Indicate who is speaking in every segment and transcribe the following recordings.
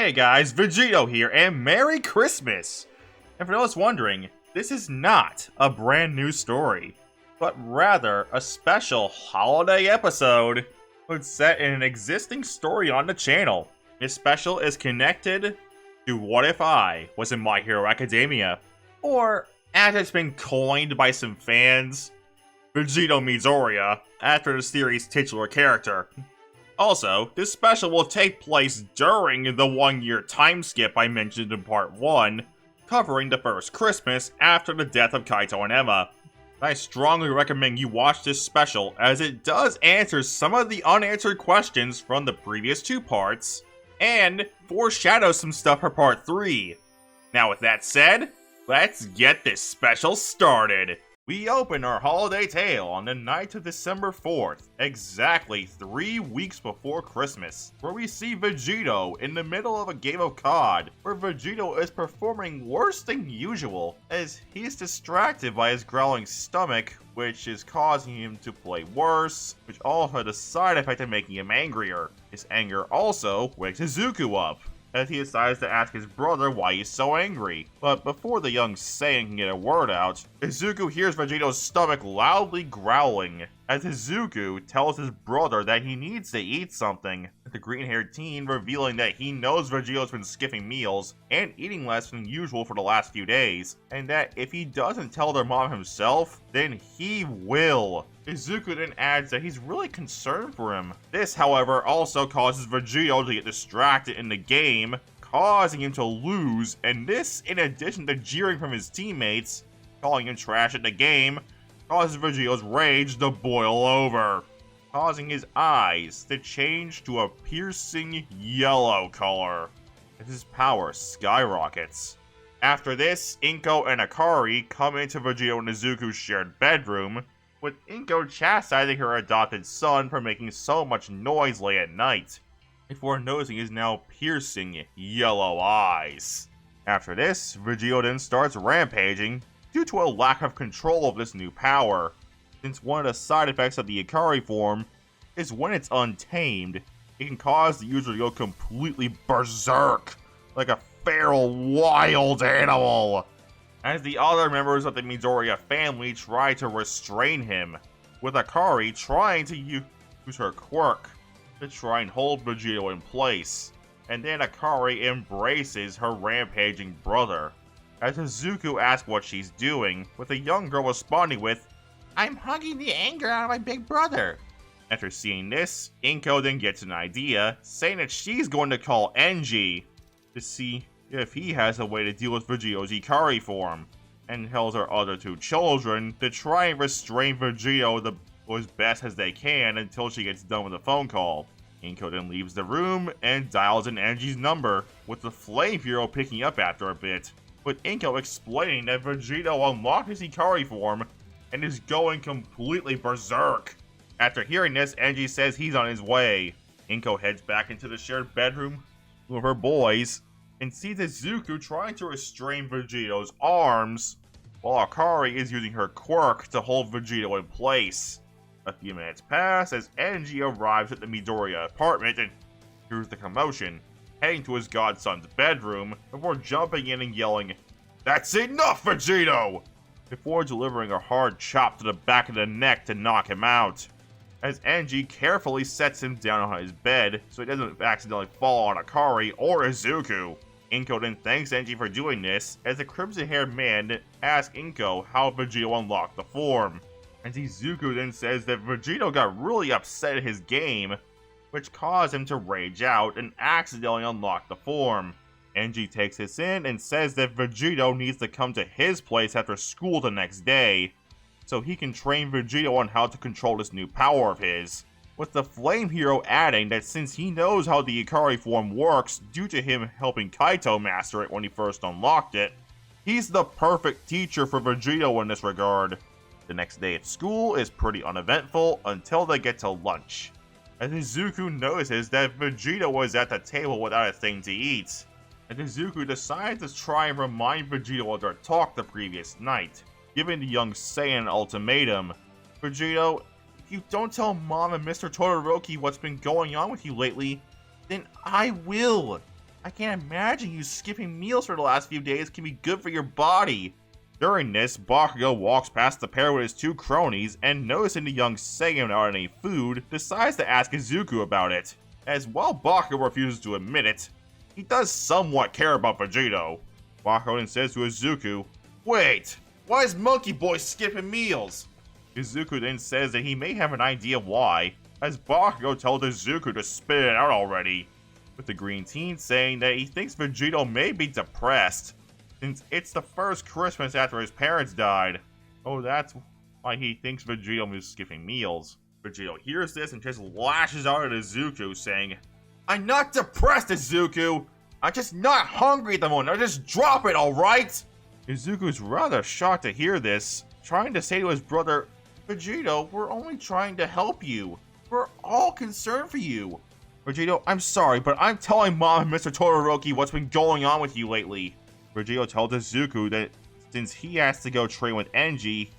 Speaker 1: Hey guys, Vegito here, and Merry Christmas! And for those wondering, this is not a brand new story, but rather a special holiday episode that's set in an existing story on the channel. This special is connected to What If I Was in My Hero Academia, or as it's been coined by some fans, Vegito Midoriya, after the series' titular character. Also, this special will take place during the 1-year time skip I mentioned in part 1, covering the first Christmas after the death of Kaito and Emma. I strongly recommend you watch this special, as it does answer some of the unanswered questions from the previous 2 parts, and foreshadows some stuff for part 3. Now with that said, let's get this special started! We open our holiday tale on the night of December 4th, exactly 3 weeks before Christmas, where we see Vegito in the middle of a game of COD, where Vegito is performing worse than usual, as he's distracted by his growling stomach, which is causing him to play worse, which also had a side effect of making him angrier. His anger also wakes Izuku up, as he decides to ask his brother why he's so angry. But before the young Saiyan can get a word out, Izuku hears Vegito's stomach loudly growling, as Izuku tells his brother that he needs to eat something, the green-haired teen revealing that he knows Vegito's been skipping meals and eating less than usual for the last few days, and that if he doesn't tell their mom himself, then he will. Izuku then adds that he's really concerned for him. This, however, also causes Vegito to get distracted in the game, causing him to lose, and this, in addition to jeering from his teammates, calling him trash at the game, causes Vegito's rage to boil over, causing his eyes to change to a piercing yellow color as his power skyrockets. After this, Inko and Akari come into Vegito and Izuku's shared bedroom, with Inko chastising her adopted son for making so much noise late at night, before noticing his now piercing yellow eyes. After this, Vegito then starts rampaging due to a lack of control of this new power, since one of the side effects of the Akari form is when it's untamed, it can cause the user to go completely berserk, like a feral wild animal, as the other members of the Midoriya family try to restrain him, with Akari trying to use her quirk to try and hold Vegito in place, and then Akari embraces her rampaging brother, as Izuku asks what she's doing, with the young girl responding with, "I'm hugging the anger out of my big brother." After seeing this, Inko then gets an idea, saying that she's going to call Enji to see if he has a way to deal with Vegito's Ikari form, and tells her other 2 children to try and restrain Vegito as best as they can until she gets done with the phone call. Inko then leaves the room and dials in Enji's number, with the Flame Hero picking up after a bit, with Inko explaining that Vegito unlocked his Ikari form and is going completely berserk. After hearing this, Enji says he's on his way. Inko heads back into the shared bedroom with her boys, and sees Izuku trying to restrain Vegito's arms, while Akari is using her quirk to hold Vegito in place. A few minutes pass as Enji arrives at the Midoriya apartment and hears the commotion, heading to his godson's bedroom before jumping in and yelling, "That's enough, Vegito!" before delivering a hard chop to the back of the neck to knock him out, as Enji carefully sets him down on his bed so he doesn't accidentally fall on Akari or Izuku. Inko then thanks Enji for doing this, as the crimson-haired man asks Inko how Vegito unlocked the form, as Izuku then says that Vegito got really upset at his game, which caused him to rage out and accidentally unlock the form. Enji takes this in and says that Vegito needs to come to his place after school the next day, so he can train Vegito on how to control this new power of his, with the Flame Hero adding that since he knows how the Ikari form works due to him helping Kaito master it when he first unlocked it, he's the perfect teacher for Vegito in this regard. The next day at school is pretty uneventful until they get to lunch, as Izuku notices that Vegito was at the table without a thing to eat, and Izuku decides to try and remind Vegito of their talk the previous night, giving the young Saiyan an ultimatum. "Vegito, if you don't tell Mom and Mr. Todoroki what's been going on with you lately, then I will. I can't imagine you skipping meals for the last few days can be good for your body. During this, Bakugo walks past the pair with his two cronies and, noticing the young Saiyan without any food, decides to ask Izuku about it. As while Bakugo refuses to admit it, he does somewhat care about Vegito. Bakugo then says to Izuku, "Wait, why is Monkey Boy skipping meals?" Izuku then says that he may have an idea why, as Bakugo tells Izuku to spit it out already, with the green teen saying that he thinks Vegito may be depressed, since it's the first Christmas after his parents died. Oh, that's why he thinks Vegito is skipping meals. Vegito hears this and just lashes out at Izuku, saying, "I'm not depressed, Izuku! I'm just not hungry at the moment, now just drop it, alright?" Izuku's rather shocked to hear this, trying to say to his brother, "Vegito, we're only trying to help you. We're all concerned for you. Vegito, I'm sorry, but I'm telling Mom and Mr. Todoroki what's been going on with you lately." Vegito tells Izuku that since he has to go train with Enji,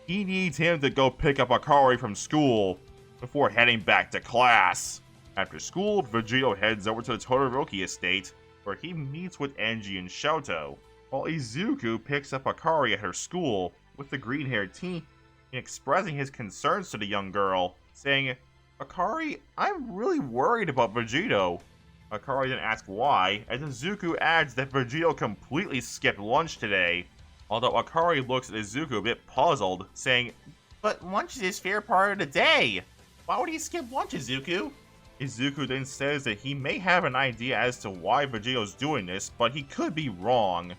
Speaker 1: he needs him to go pick up Akari from school before heading back to class. After school, Vegito heads over to the Todoroki estate, where he meets with Enji and Shoto, while Izuku picks up Akari at her school, with the green-haired teen expressing his concerns to the young girl, saying, "Akari, I'm really worried about Vegito." Akari then asks why, as Izuku adds that Vegito completely skipped lunch today, although Akari looks at Izuku a bit puzzled, saying, "But lunch is his favorite part of the day. Why would he skip lunch, Izuku?" Izuku then says that he may have an idea as to why Vegito's doing this, but he could be wrong.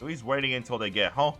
Speaker 1: So he's waiting until they get home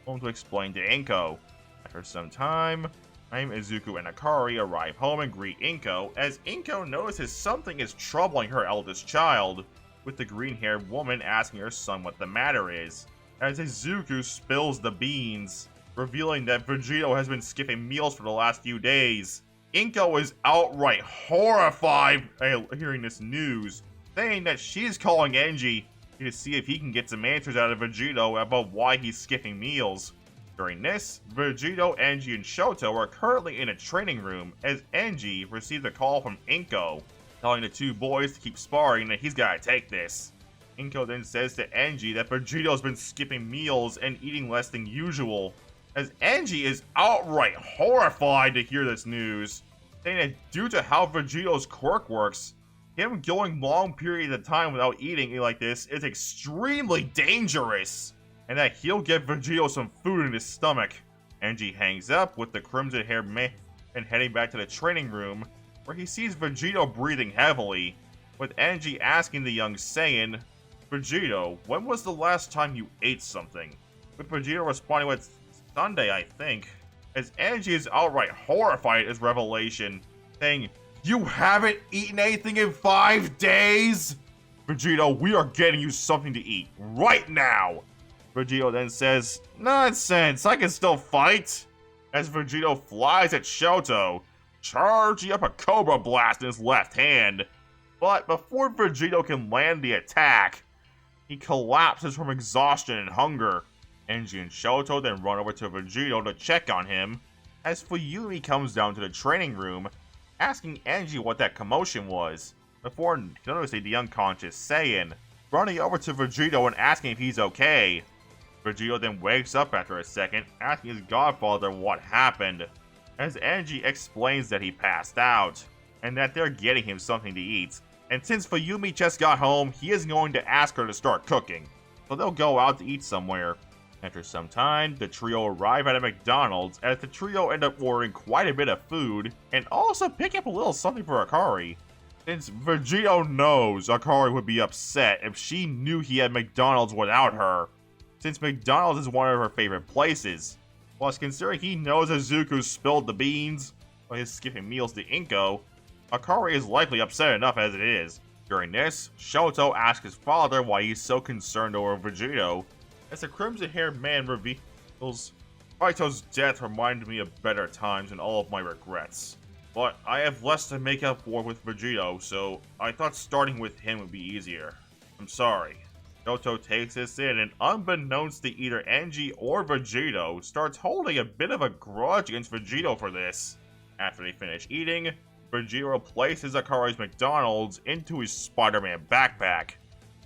Speaker 1: to explain to Inko. After some time, Izuku and Akari arrive home and greet Inko, as Inko notices something is troubling her eldest child, with the green-haired woman asking her son what the matter is, as Izuku spills the beans, revealing that Vegito has been skipping meals for the last few days. Inko is outright horrified hearing this news, saying that she's calling Enji to see if he can get some answers out of Vegito about why he's skipping meals. During this, Vegito, Enji, and Shoto are currently in a training room as Enji receives a call from Inko, telling the two boys to keep sparring and that he's gotta take this. Inko then says to Enji that Vegito's been skipping meals and eating less than usual, as Enji is outright horrified to hear this news, saying that due to how Vegito's quirk works, him going long periods of time without eating like this is extremely dangerous, and that he'll get Vegito some food in his stomach. Enji hangs up with the crimson-haired man and heading back to the training room, where he sees Vegito breathing heavily, with Enji asking the young Saiyan, "Vegito, when was the last time you ate something?" With Vegito responding with, "Sunday, I think," as Enji is outright horrified at his revelation, saying, "You haven't eaten anything in 5 days? Vegito, we are getting you something to eat, right now!" Vegito then says, "Nonsense, I can still fight!" As Vegito flies at Shoto, charging up a Cobra Blast in his left hand. But before Vegito can land the attack, he collapses from exhaustion and hunger. Enji and Shoto then run over to Vegito to check on him, as Fuyumi comes down to the training room, asking Enji what that commotion was, before noticing the unconscious Saiyan, running over to Vegito and asking if he's okay. Vegito then wakes up after a second, asking his godfather what happened, as Enji explains that he passed out, and that they're getting him something to eat, and since Fuyumi just got home, he is going to ask her to start cooking, so they'll go out to eat somewhere. After some time, the trio arrive at a McDonald's, as the trio end up ordering quite a bit of food, and also pick up a little something for Akari, since Vegito knows Akari would be upset if she knew he had McDonald's without her, since McDonald's is one of her favorite places. Plus, considering he knows Izuku spilled the beans by his skipping meals to Inko, Akari is likely upset enough as it is. During this, Shoto asks his father why he's so concerned over Vegito, as the crimson-haired man reveals, "Raito's death reminded me of better times and all of my regrets. But I have less to make up for with Vegito, so I thought starting with him would be easier. I'm sorry." Shoto takes this in, and unbeknownst to either Enji or Vegito, starts holding a bit of a grudge against Vegito for this. After they finish eating, Vegito places Akari's McDonald's into his Spider-Man backpack,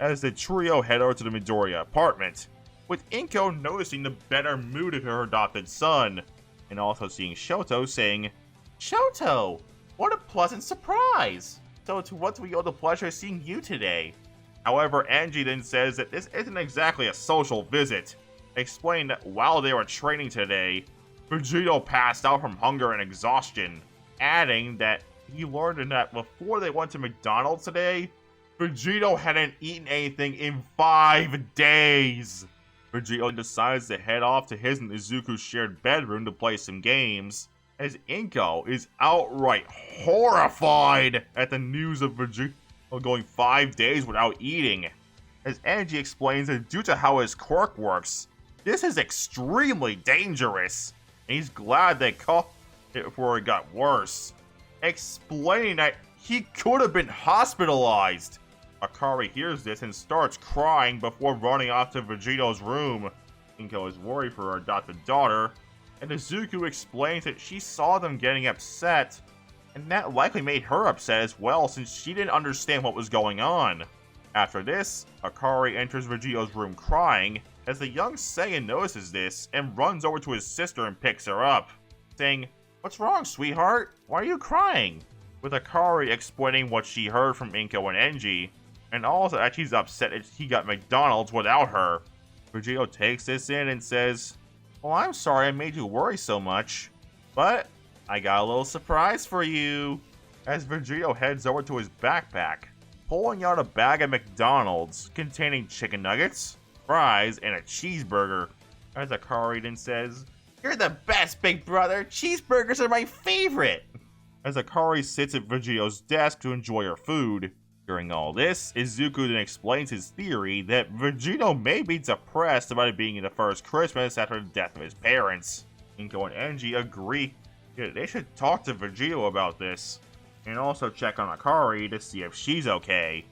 Speaker 1: as the trio head over to the Midoriya apartment, with Inko noticing the better mood of her adopted son, and also seeing Shoto saying, "Shoto, what a pleasant surprise! So to what do we owe the pleasure of seeing you today?" However, Angie then says that this isn't exactly a social visit, explaining that while they were training today, Vegito passed out from hunger and exhaustion, adding that he learned that before they went to McDonald's today, Vegito hadn't eaten anything in 5 days. Vegito decides to head off to his and Izuku's shared bedroom to play some games, as Inko is outright horrified at the news of Vegito going 5 days without eating. As Angie explains that due to how his quirk works, this is extremely dangerous, and he's glad they caught it before it got worse, explaining that he could have been hospitalized. Akari hears this and starts crying before running off to Vegito's room. Inko is worried for her adopted daughter, and Izuku explains that she saw them getting upset, and that likely made her upset as well since she didn't understand what was going on. After this, Akari enters Vegito's room crying, as the young Saiyan notices this and runs over to his sister and picks her up, saying, "What's wrong, sweetheart? Why are you crying?" With Akari explaining what she heard from Inko and Enji, and also that she's upset that he got McDonald's without her. Vegito takes this in and says, "Well, I'm sorry I made you worry so much, but I got a little surprise for you," as Vegito heads over to his backpack, pulling out a bag of McDonald's containing chicken nuggets, fries, and a cheeseburger, as Akari then says, "You're the best, big brother! Cheeseburgers are my favorite!" As Akari sits at Vegito's desk to enjoy her food. During all this, Izuku then explains his theory that Vegito may be depressed about it being the first Christmas after the death of his parents. Inko and Enji agree that they should talk to Vegito about this, and also check on Akari to see if she's okay.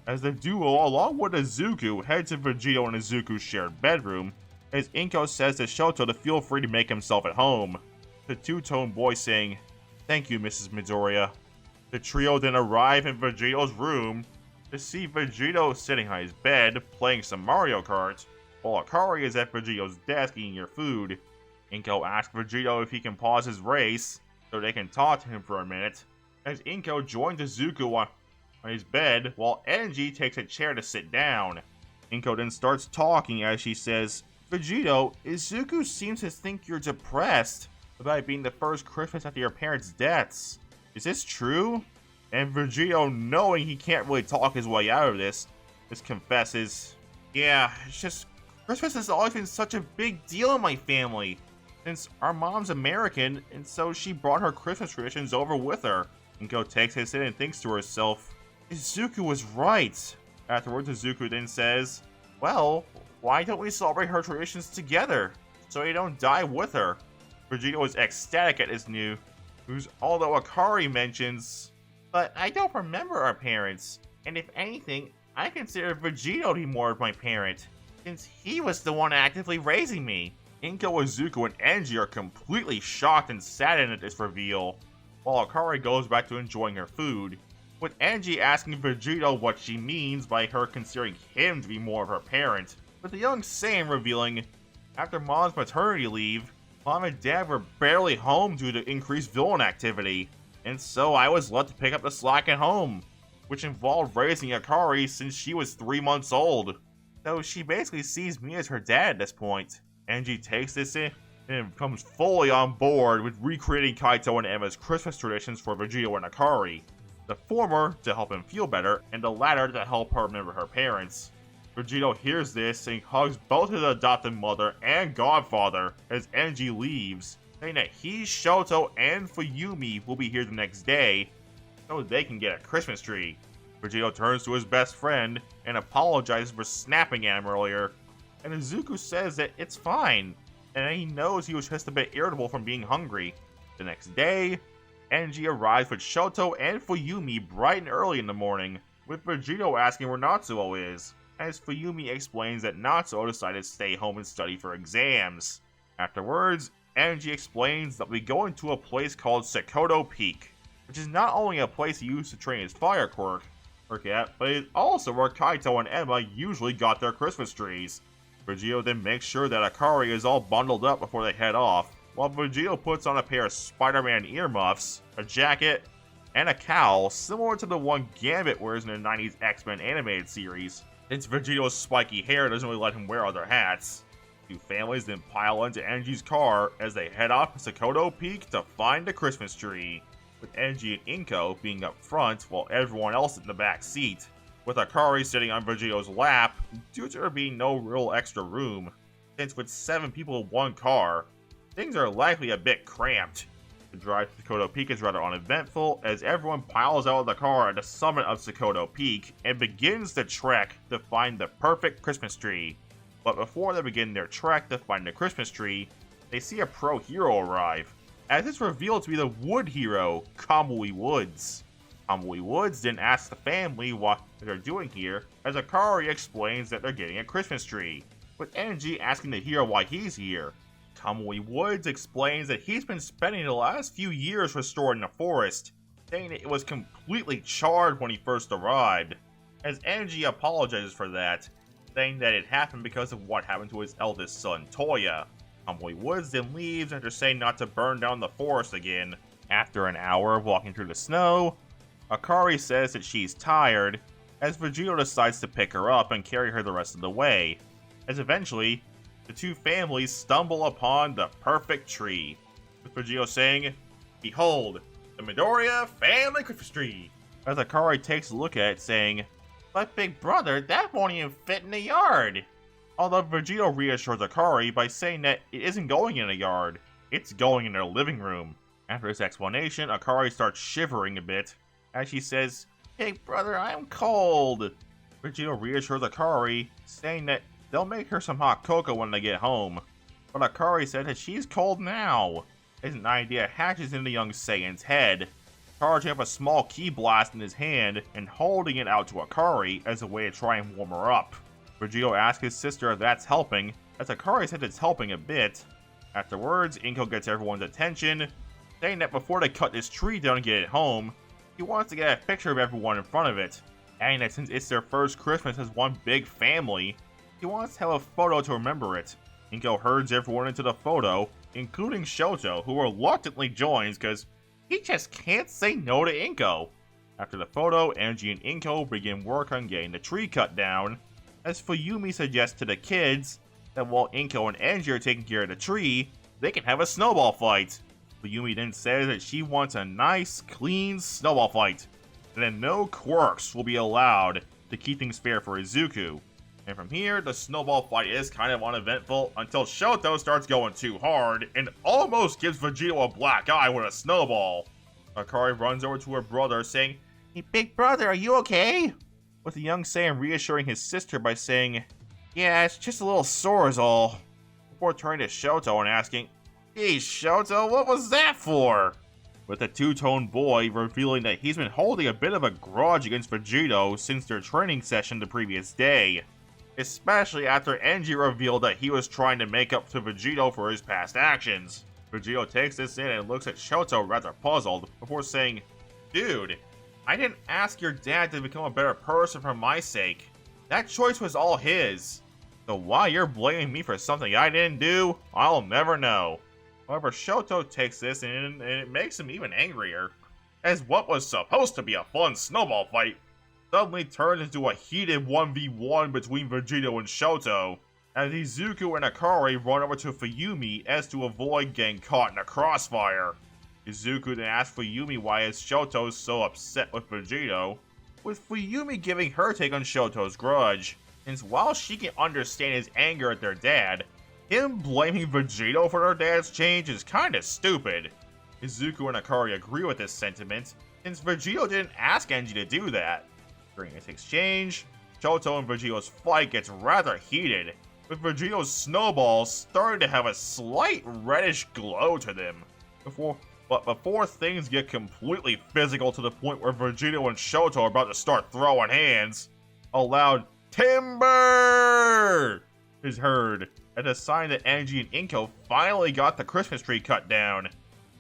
Speaker 1: As the duo, along with Izuku, head to Vegito and Izuku's shared bedroom, as Inko says to Shoto to feel free to make himself at home, the two-tone boy saying, "Thank you, Mrs. Midoriya." The trio then arrive in Vegito's room to see Vegito sitting on his bed playing some Mario Kart, while Akari is at Vegito's desk eating her food. Inko asks Vegito if he can pause his race so they can talk to him for a minute, as Inko joins Izuku on his bed while Enji takes a chair to sit down. Inko then starts talking as she says, "Vegito, Izuku seems to think you're depressed about it being the first Christmas after your parents' deaths. Is this true?" And Vegito, knowing he can't really talk his way out of this, just confesses, "Yeah, it's just Christmas has always been such a big deal in my family, since our mom's American, and so she brought her Christmas traditions over with her." Inko takes this in and thinks to herself, "Izuku was right." Afterwards, Izuku then says, "Well, why don't we celebrate her traditions together, so you don't die with her?" Vegito is ecstatic at this news, although Akari mentions, "But I don't remember our parents, and if anything, I consider Vegito to be more of my parent, since he was the one actively raising me." Inko, Izuku, and Enji are completely shocked and saddened at this reveal, while Akari goes back to enjoying her food, with Enji asking Vegito what she means by her considering him to be more of her parent, with the young Saiyan revealing, after Mom's maternity leave, Mom and Dad were barely home due to increased villain activity, and so I was left to pick up the slack at home, which involved raising Akari since she was 3 months old. So she basically sees me as her dad at this point. Enji takes this in and comes fully on board with recreating Kaito and Emma's Christmas traditions for Vegito and Akari, the former to help him feel better, and the latter to help her remember her parents. Vegito hears this and hugs both his adopted mother and godfather as Enji leaves, saying that he, Shoto, and Fuyumi will be here the next day so they can get a Christmas tree. Vegito turns to his best friend and apologizes for snapping at him earlier, and Izuku says that it's fine, and he knows he was just a bit irritable from being hungry. The next day, Enji arrives with Shoto and Fuyumi bright and early in the morning, with Vegito asking where Natsuo is, as Fuyumi explains that Natsuo decided to stay home and study for exams. Afterwards, Enji explains that we go into a place called Sekoto Peak, which is not only a place he used to train his fire quirk, But it's also where Kaito and Emma usually got their Christmas trees. Vegito then makes sure that Akari is all bundled up before they head off, while Vegito puts on a pair of Spider-Man earmuffs, a jacket, and a cowl similar to the one Gambit wears in the 90s X-Men animated series, since Vegito's spiky hair doesn't really let him wear other hats. Two families then pile into Enji's car as they head off to Sokoto Peak to find the Christmas tree, with Enji and Inko being up front while everyone else in the back seat, with Akari sitting on Vegito's lap due to there being no real extra room, since with 7 people in one car, things are likely a bit cramped. The drive to Sokoto Peak is rather uneventful as everyone piles out of the car at the summit of Sokoto Peak and begins the trek to find the perfect Christmas tree. But before they begin their trek to find the Christmas tree, they see a pro hero arrive, as it's revealed to be the wood hero, Kamui Woods. Kamui Woods then asks the family what they're doing here, as Akari explains that they're getting a Christmas tree, with Enji asking the hero why he's here. Kamui Woods explains that he's been spending the last few years restoring the forest, saying that it was completely charred when he first arrived, as Enji apologizes for that, saying that it happened because of what happened to his eldest son, Toya. Kamui Woods then leaves after saying not to burn down the forest again. After an hour of walking through the snow, Akari says that she's tired, as Vegito decides to pick her up and carry her the rest of the way, as eventually, the two families stumble upon the perfect tree, with Vegito saying, "Behold, the Midoriya family Christmas tree," as Akari takes a look at it saying, "But big brother, that won't even fit in the yard." Although Vegito reassures Akari by saying that it isn't going in a yard, it's going in their living room. After his explanation, Akari starts shivering a bit, as she says, "Big brother, I'm cold." Vegito reassures Akari, saying that they'll make her some hot cocoa when they get home. But Akari said that she's cold now, as an idea hatches in the young Saiyan's head, charging up a small ki blast in his hand and holding it out to Akari as a way to try and warm her up. Vegito asks his sister if that's helping, as Akari said it's helping a bit. Afterwards, Inko gets everyone's attention, saying that before they cut this tree down and get it home, he wants to get a picture of everyone in front of it, adding that since it's their first Christmas as one big family, he wants to have a photo to remember it. Inko herds everyone into the photo, including Shoto, who reluctantly joins because he just can't say no to Inko. After the photo, Enji and Inko begin work on getting the tree cut down, as Fuyumi suggests to the kids that while Inko and Enji are taking care of the tree, they can have a snowball fight. Fuyumi then says that she wants a nice, clean snowball fight, and that no quirks will be allowed to keep things fair for Izuku. And from here, the snowball fight is kind of uneventful until Shoto starts going too hard and almost gives Vegito a black eye with a snowball. Akari runs over to her brother saying, "Hey big brother, are you okay?" With the young Saiyan reassuring his sister by saying, "Yeah, it's just a little sore is all," before turning to Shoto and asking, "Hey Shoto, what was that for?" With the two-tone boy revealing that he's been holding a bit of a grudge against Vegito since their training session the previous day, especially after Enji revealed that he was trying to make up to Vegito for his past actions. Vegito takes this in and looks at Shoto rather puzzled before saying, "Dude, I didn't ask your dad to become a better person for my sake. That choice was all his. So why you're blaming me for something I didn't do, I'll never know." However, Shoto takes this in and it makes him even angrier, as what was supposed to be a fun snowball fight suddenly turns into a heated 1v1 between Vegito and Shoto, as Izuku and Akari run over to Fuyumi as to avoid getting caught in a crossfire. Izuku then asks Fuyumi why is Shoto so upset with Vegito, with Fuyumi giving her take on Shoto's grudge, since while she can understand his anger at their dad, him blaming Vegito for their dad's change is kinda stupid. Izuku and Akari agree with this sentiment, since Vegito didn't ask Enji to do that. During this exchange, Shoto and Vegito's fight gets rather heated, with Vegito's snowballs starting to have a slight reddish glow to them. But before things get completely physical to the point where Vegito and Shoto are about to start throwing hands, a loud "Timber!" is heard as a sign that Enji and Inko finally got the Christmas tree cut down,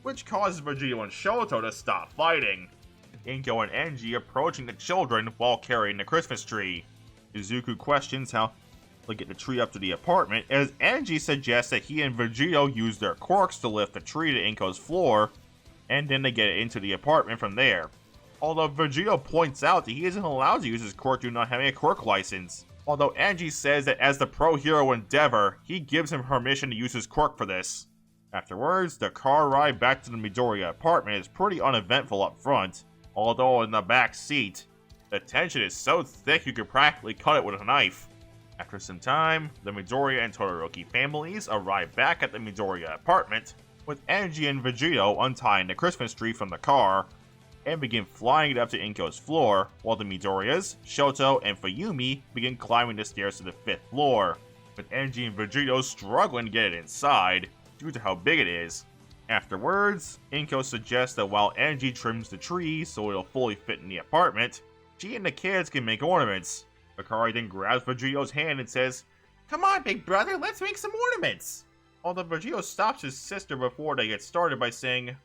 Speaker 1: which causes Vegito and Shoto to stop fighting. Inko and Enji approaching the children while carrying the Christmas tree. Izuku questions how they'll get the tree up to the apartment, as Enji suggests that he and Vegito use their quirks to lift the tree to Inko's floor, and then they get it into the apartment from there. Although Vegito points out that he isn't allowed to use his quirk due to not having a quirk license. Although Enji says that as the pro hero endeavor, he gives him permission to use his quirk for this. Afterwards, the car ride back to the Midoriya apartment is pretty uneventful up front, although in the back seat, the tension is so thick you could practically cut it with a knife. After some time, the Midoriya and Todoroki families arrive back at the Midoriya apartment, with Enji and Vegito untying the Christmas tree from the car, and begin flying it up to Inko's floor, while the Midoriyas, Shoto, and Fuyumi begin climbing the stairs to the 5th floor, with Enji and Vegito struggling to get it inside, due to how big it is. Afterwards, Inko suggests that while Enji trims the tree so it'll fully fit in the apartment, she and the kids can make ornaments. Akari then grabs Vegito's hand and says, "Come on, big brother, let's make some ornaments!" Although Vegito stops his sister before they get started by saying,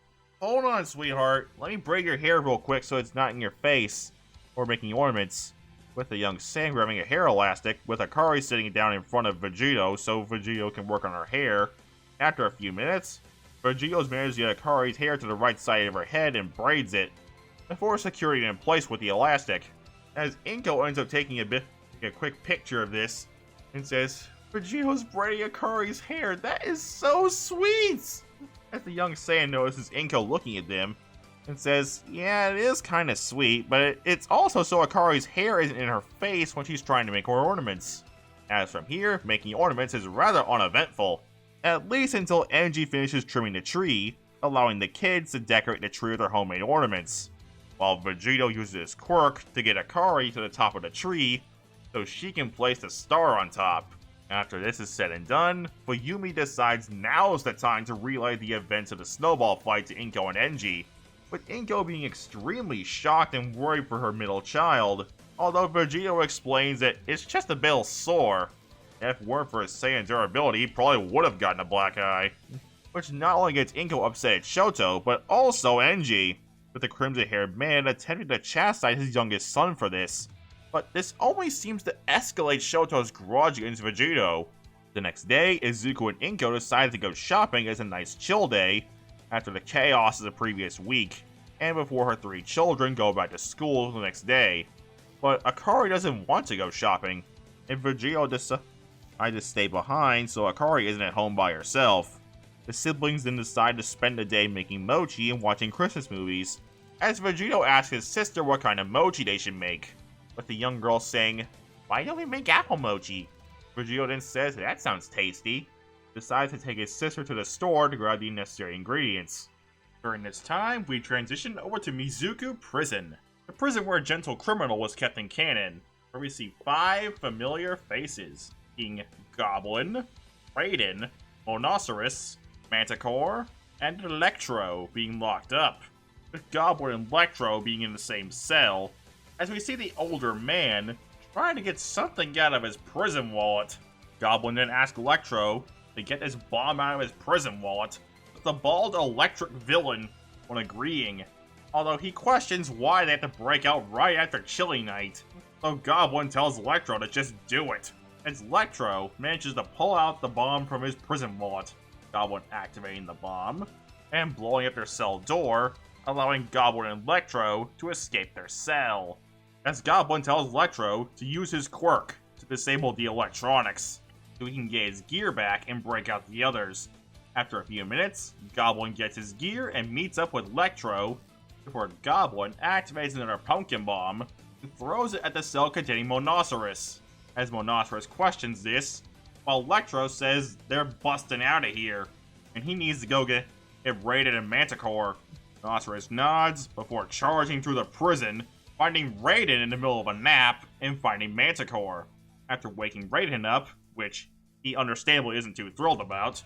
Speaker 1: "Hold on, sweetheart, let me braid your hair real quick so it's not in your face," or making ornaments, with the young Sam grabbing a hair elastic, with Akari sitting down in front of Vegito so Vegito can work on her hair. After a few minutes, Vegito's managed to get Akari's hair to the right side of her head and braids it, before securing it in place with the elastic. As Inko ends up taking a quick picture of this, and says, "Vegito's braiding Akari's hair, that is so sweet!" As the young Saiyan notices Inko looking at them, and says, "Yeah, it is kinda sweet, but it's also so Akari's hair isn't in her face when she's trying to make her ornaments." As from here, making ornaments is rather uneventful, at least until Enji finishes trimming the tree, allowing the kids to decorate the tree with their homemade ornaments, while Vegito uses his quirk to get Akari to the top of the tree so she can place the star on top. After this is said and done, Fuyumi decides now's the time to relay the events of the snowball fight to Inko and Enji, with Inko being extremely shocked and worried for her middle child, although Vegito explains that it's just a bit sore. If it weren't for his Saiyan durability, he probably would have gotten a black eye. Which not only gets Inko upset at Shoto, but also Enji, with the crimson-haired man attempting to chastise his youngest son for this. But this only seems to escalate Shoto's grudge against Vegito. The next day, Izuku and Inko decide to go shopping as a nice chill day, after the chaos of the previous week, and before her 3 children go back to school the next day. But Akari doesn't want to go shopping, and Vegito decides to stay behind so Akari isn't at home by herself. The siblings then decide to spend the day making mochi and watching Christmas movies, as Vegito asks his sister what kind of mochi they should make, with the young girl saying, "Why don't we make apple mochi?" Vegito then says that sounds tasty, decides to take his sister to the store to grab the necessary ingredients. During this time, we transition over to Mizuku Prison, the prison where a gentle criminal was kept in canon, where we see 5 familiar faces, being Goblin, Raiden, Monoceros, Manticore, and Electro being locked up, with Goblin and Electro being in the same cell, as we see the older man trying to get something out of his prison wallet. Goblin then asks Electro to get this bomb out of his prison wallet, with the bald electric villain when agreeing, although he questions why they have to break out right after Chili Night, so Goblin tells Electro to just do it, as Electro manages to pull out the bomb from his prison wallet, Goblin activating the bomb, and blowing up their cell door, allowing Goblin and Electro to escape their cell, as Goblin tells Electro to use his quirk to disable the electronics, so he can get his gear back and break out the others. After a few minutes, Goblin gets his gear and meets up with Electro, before Goblin activates another pumpkin bomb and throws it at the cell containing Monoceros, as Monoceros questions this, while Electro says they're busting out of here, and he needs to go get Raiden and Manticore. Monoceros nods before charging through the prison, finding Raiden in the middle of a nap, and finding Manticore. After waking Raiden up, which he understandably isn't too thrilled about,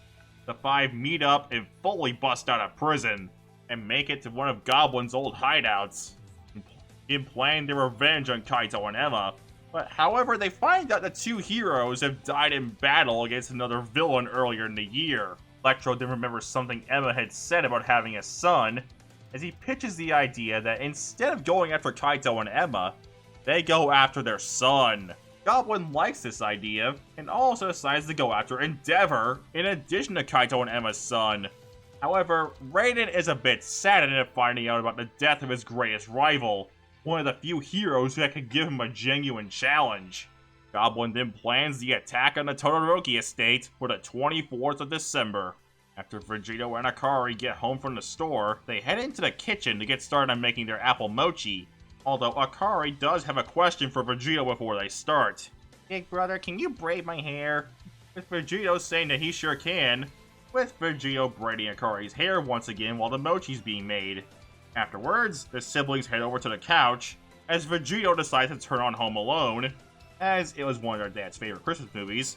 Speaker 1: the 5 meet up and fully bust out of prison, and make it to one of Goblin's old hideouts, in planning their revenge on Kaito and Emma. But however, they find out the 2 heroes have died in battle against another villain earlier in the year. Electro then remembers something Emma had said about having a son, as he pitches the idea that instead of going after Kaito and Emma, they go after their son. Goblin likes this idea, and also decides to go after Endeavor, in addition to Kaito and Emma's son. However, Raiden is a bit saddened at finding out about the death of his greatest rival, one of the few heroes that could give him a genuine challenge. Goblin then plans the attack on the Todoroki estate for the 24th of December. After Vegito and Akari get home from the store, they head into the kitchen to get started on making their apple mochi. Although Akari does have a question for Vegito before they start. "Big brother, can you braid my hair?" With Vegito saying that he sure can, with Vegito braiding Akari's hair once again while the mochi's being made. Afterwards, the siblings head over to the couch, as Vegito decides to turn on Home Alone, as it was one of their dad's favorite Christmas movies,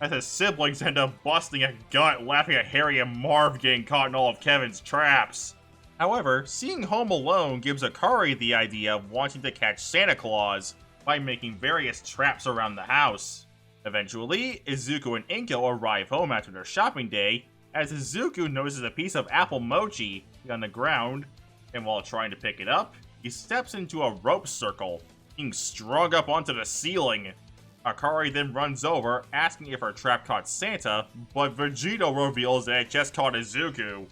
Speaker 1: as his siblings end up busting a gut laughing at Harry and Marv getting caught in all of Kevin's traps. However, seeing Home Alone gives Akari the idea of wanting to catch Santa Claus by making various traps around the house. Eventually, Izuku and Inko arrive home after their shopping day, as Izuku notices a piece of apple mochi on the ground, and while trying to pick it up, he steps into a rope circle, being strung up onto the ceiling. Akari then runs over, asking if her trap caught Santa, but Vegito reveals that it just caught Izuku.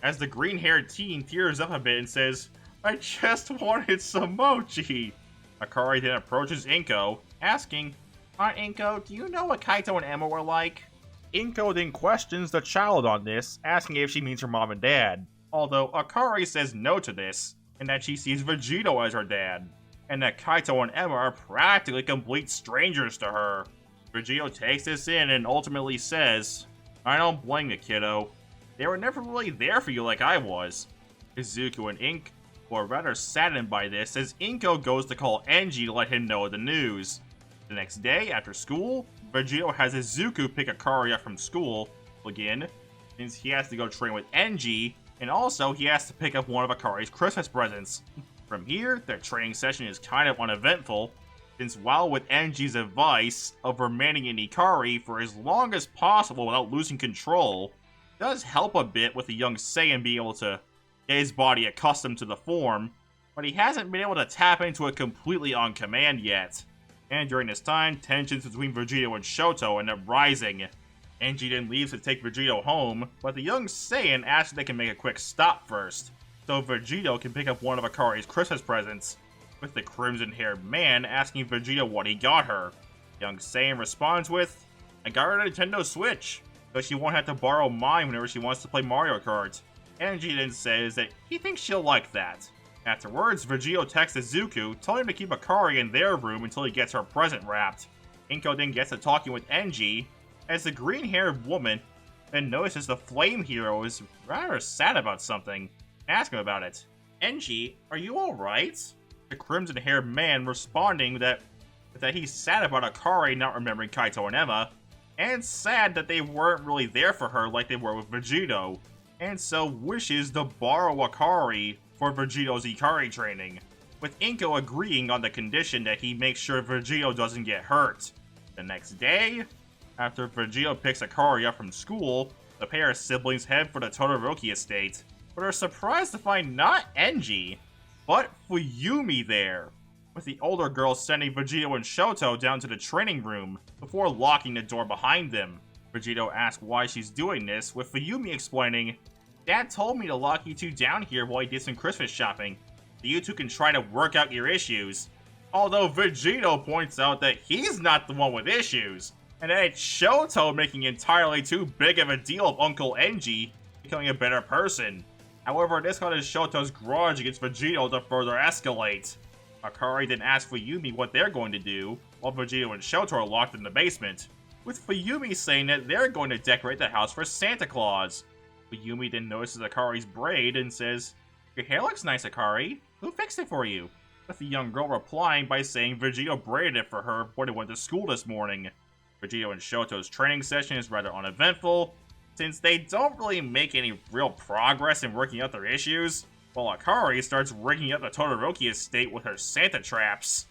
Speaker 1: As the green-haired teen tears up a bit and says, "I just wanted some mochi." Akari then approaches Inko, asking, "Aunt Inko, do you know what Kaito and Emma were like?" Inko then questions the child on this, asking if she means her mom and dad, although Akari says no to this, and that she sees Vegito as her dad, and that Kaito and Emma are practically complete strangers to her. Vegito takes this in and ultimately says, "I don't blame you, kiddo. They were never really there for you like I was." Izuku and Ink were rather saddened by this, as Inko goes to call Enji to let him know the news. The next day, after school, Vegito has Izuku pick Akari up from school again, since he has to go train with Enji, and also he has to pick up one of Akari's Christmas presents. From here, their training session is kind of uneventful, since while with Enji's advice of remaining in Ikari for as long as possible without losing control, does help a bit with the young Saiyan being able to get his body accustomed to the form, but he hasn't been able to tap into it completely on command yet. And during this time, tensions between Vegito and Shoto end up rising. Enji then leaves to take Vegito home, but the young Saiyan asks if they can make a quick stop first, so Vegito can pick up one of Akari's Christmas presents, with the crimson-haired man asking Vegito what he got her. Young Saiyan responds with, "I got her a Nintendo Switch, so she won't have to borrow mine whenever she wants to play Mario Kart." Enji then says that he thinks she'll like that. Afterwards, Vegito texts Izuku, telling him to keep Akari in their room until he gets her present wrapped. Inko then gets to talking with Enji, as the green-haired woman then notices the Flame Hero is rather sad about something, and asks him about it. "Enji, are you alright?" The crimson-haired man responding that he's sad about Akari not remembering Kaito and Emma, and sad that they weren't really there for her like they were with Vegito, and so wishes to borrow Akari for Vegito's Ikari training, with Inko agreeing on the condition that he makes sure Vegito doesn't get hurt. The next day, after Vegito picks Akari up from school, the pair of siblings head for the Todoroki estate, but are surprised to find not Enji, but Fuyumi there, with the older girl sending Vegito and Shoto down to the training room before locking the door behind them. Vegito asks why she's doing this, with Fuyumi explaining, "Dad told me to lock you two down here while he did some Christmas shopping, so you two can try to work out your issues." Although Vegito points out that he's not the one with issues, and that it's Shoto making entirely too big of a deal of Uncle Enji becoming a better person. However, this causes Shoto's grudge against Vegito to further escalate. Akari then asks Fuyumi what they're going to do, while Vegito and Shoto are locked in the basement, with Fuyumi saying that they're going to decorate the house for Santa Claus. Fuyumi then notices Akari's braid and says, "Your hair looks nice, Akari. Who fixed it for you?" With the young girl replying by saying Vegito braided it for her when he went to school this morning. Vegito and Shoto's training session is rather uneventful, since they don't really make any real progress in working out their issues, while Akari starts rigging up the Todoroki estate with her Santa traps.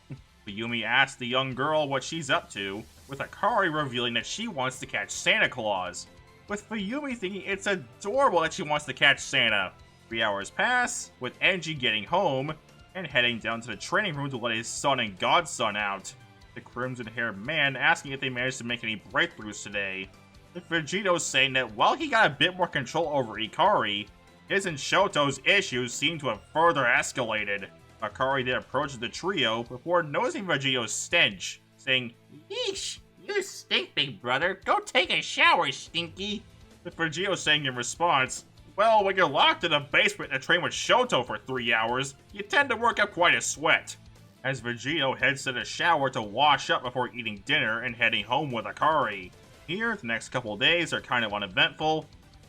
Speaker 1: Fuyumi asks the young girl what she's up to, with Akari revealing that she wants to catch Santa Claus, with Fuyumi thinking it's adorable that she wants to catch Santa. 3 hours pass, with Enji getting home and heading down to the training room to let his son and godson out. The crimson-haired man asking if they managed to make any breakthroughs today. With Vegito saying that while he got a bit more control over Ikari, his and Shoto's issues seem to have further escalated. Akari then approaches the trio before noticing Vegito's stench, saying, "Yeesh, you stink, big brother. Go take a shower, stinky." With Vegito saying in response, "Well, when you're locked in a basement and train with Shoto for 3 hours, you tend to work up quite a sweat." As Vegito heads to the shower to wash up before eating dinner and heading home with Akari. Here, the next couple days are kind of uneventful,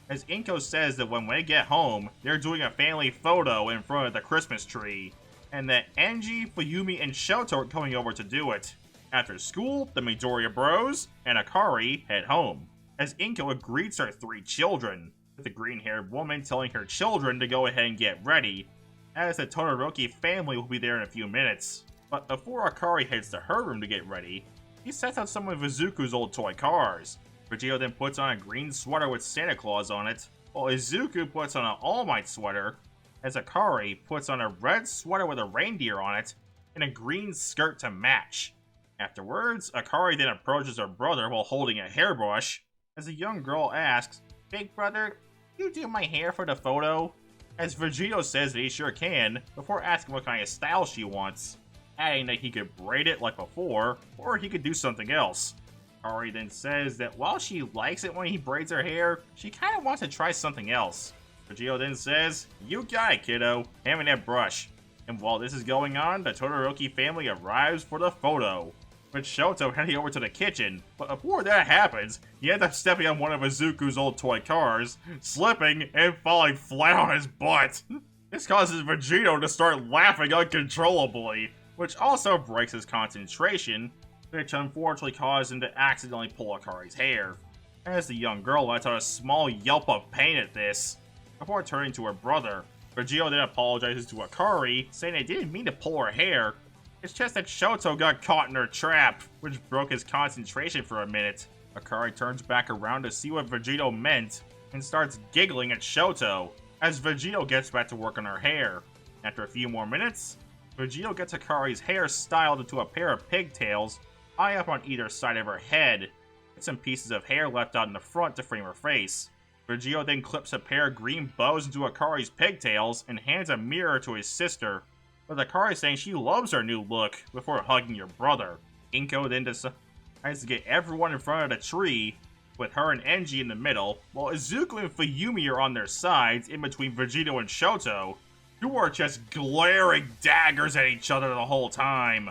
Speaker 1: as Inko says that when they get home, they're doing a family photo in front of the Christmas tree, and that Enji, Fuyumi, and Shoto are coming over to do it. After school, the Midoriya bros and Akari head home, as Inko greets her 3 children, with the green-haired woman telling her children to go ahead and get ready, as the Todoroki family will be there in a few minutes. But before Akari heads to her room to get ready, he sets out some of Izuku's old toy cars. Vegito then puts on a green sweater with Santa Claus on it, while Izuku puts on an All Might sweater, as Akari puts on a red sweater with a reindeer on it, and a green skirt to match. Afterwards, Akari then approaches her brother while holding a hairbrush, as the young girl asks, "Big brother, can you do my hair for the photo?" As Vegito says that he sure can, before asking what kind of style she wants, adding that he could braid it like before, or he could do something else. Akari then says that while she likes it when he braids her hair, she kinda wants to try something else. Vegito then says, "You got it, kiddo, hand me that brush." And while this is going on, the Todoroki family arrives for the photo, with Shoto heading over to the kitchen, but before that happens, he ends up stepping on one of Izuku's old toy cars, slipping and falling flat on his butt. This causes Vegito to start laughing uncontrollably, which also breaks his concentration, which unfortunately caused him to accidentally pull Akari's hair. As the young girl lets out a small yelp of pain at this, before turning to her brother. Vegito then apologizes to Akari, saying they didn't mean to pull her hair. It's just that Shoto got caught in her trap, which broke his concentration for a minute. Akari turns back around to see what Vegito meant, and starts giggling at Shoto, as Vegito gets back to work on her hair. After a few more minutes, Vegito gets Akari's hair styled into a pair of pigtails, high up on either side of her head, with some pieces of hair left out in the front to frame her face. Vegito then clips a pair of green bows into Akari's pigtails and hands a mirror to his sister, with Akari saying she loves her new look before hugging your brother. Inko then decides to get everyone in front of the tree, with her and Enji in the middle, while Izuku and Fuyumi are on their sides in between Vegito and Shoto, who are just glaring daggers at each other the whole time.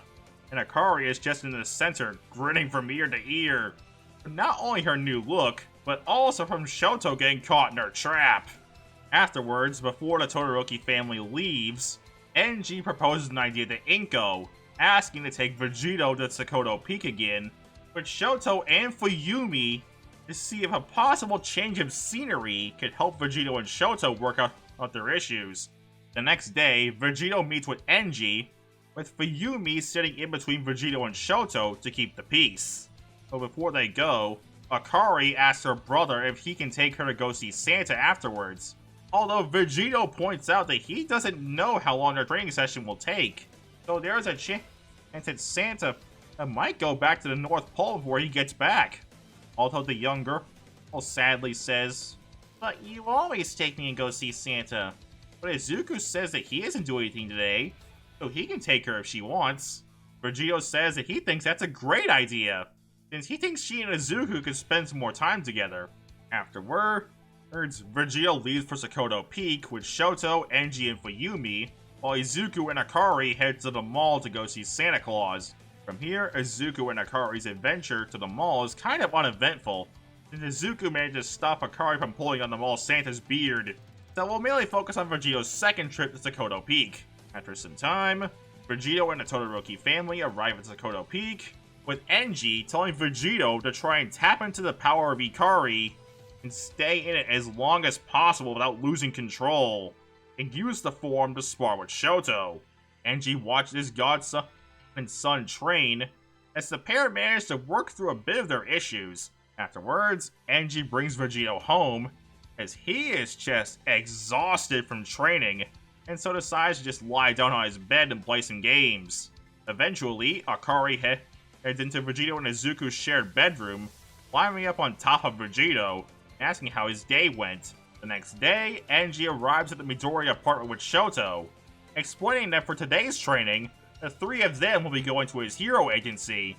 Speaker 1: And Akari is just in the center, grinning from ear to ear. Not only her new look, but also from Shoto getting caught in her trap. Afterwards, before the Todoroki family leaves, Enji proposes an idea to Inko, asking to take Vegito to Sakoto Peak again, with Shoto and Fuyumi to see if a possible change of scenery could help Vegito and Shoto work out their issues. The next day, Vegito meets with Enji, with Fuyumi sitting in between Vegito and Shoto to keep the peace. But before they go, Akari asks her brother if he can take her to go see Santa afterwards, although Vegito points out that he doesn't know how long their training session will take, so there's a chance that Santa might go back to the North Pole before he gets back. Although the young girl sadly says, "But you always take me and go see Santa." But Izuku says that he isn't doing anything today, so he can take her if she wants. Vegito says that he thinks that's a great idea, since he thinks she and Izuku could spend some more time together. Afterwards, Vegito leaves for Sakoto Peak with Shoto, Enji, and Fuyumi, while Izuku and Akari head to the mall to go see Santa Claus. From here, Izuku and Akari's adventure to the mall is kind of uneventful, since Izuku managed to stop Akari from pulling on the mall Santa's beard. So we'll mainly focus on Vegito's second trip to Sakoto Peak. After some time, Vegito and the Todoroki family arrive at Sakoto Peak, with Enji telling Vegito to try and tap into the power of Ikari and stay in it as long as possible without losing control, and use the form to spar with Shoto. Enji watches his godson and son train, as the pair manage to work through a bit of their issues. Afterwards, Enji brings Vegito home, as he is just exhausted from training, and so decides to just lie down on his bed and play some games. Eventually, Akari heads into Vegito and Izuku's shared bedroom, climbing up on top of Vegito, asking how his day went. The next day, Enji arrives at the Midoriya apartment with Shoto, explaining that for today's training, the three of them will be going to his hero agency.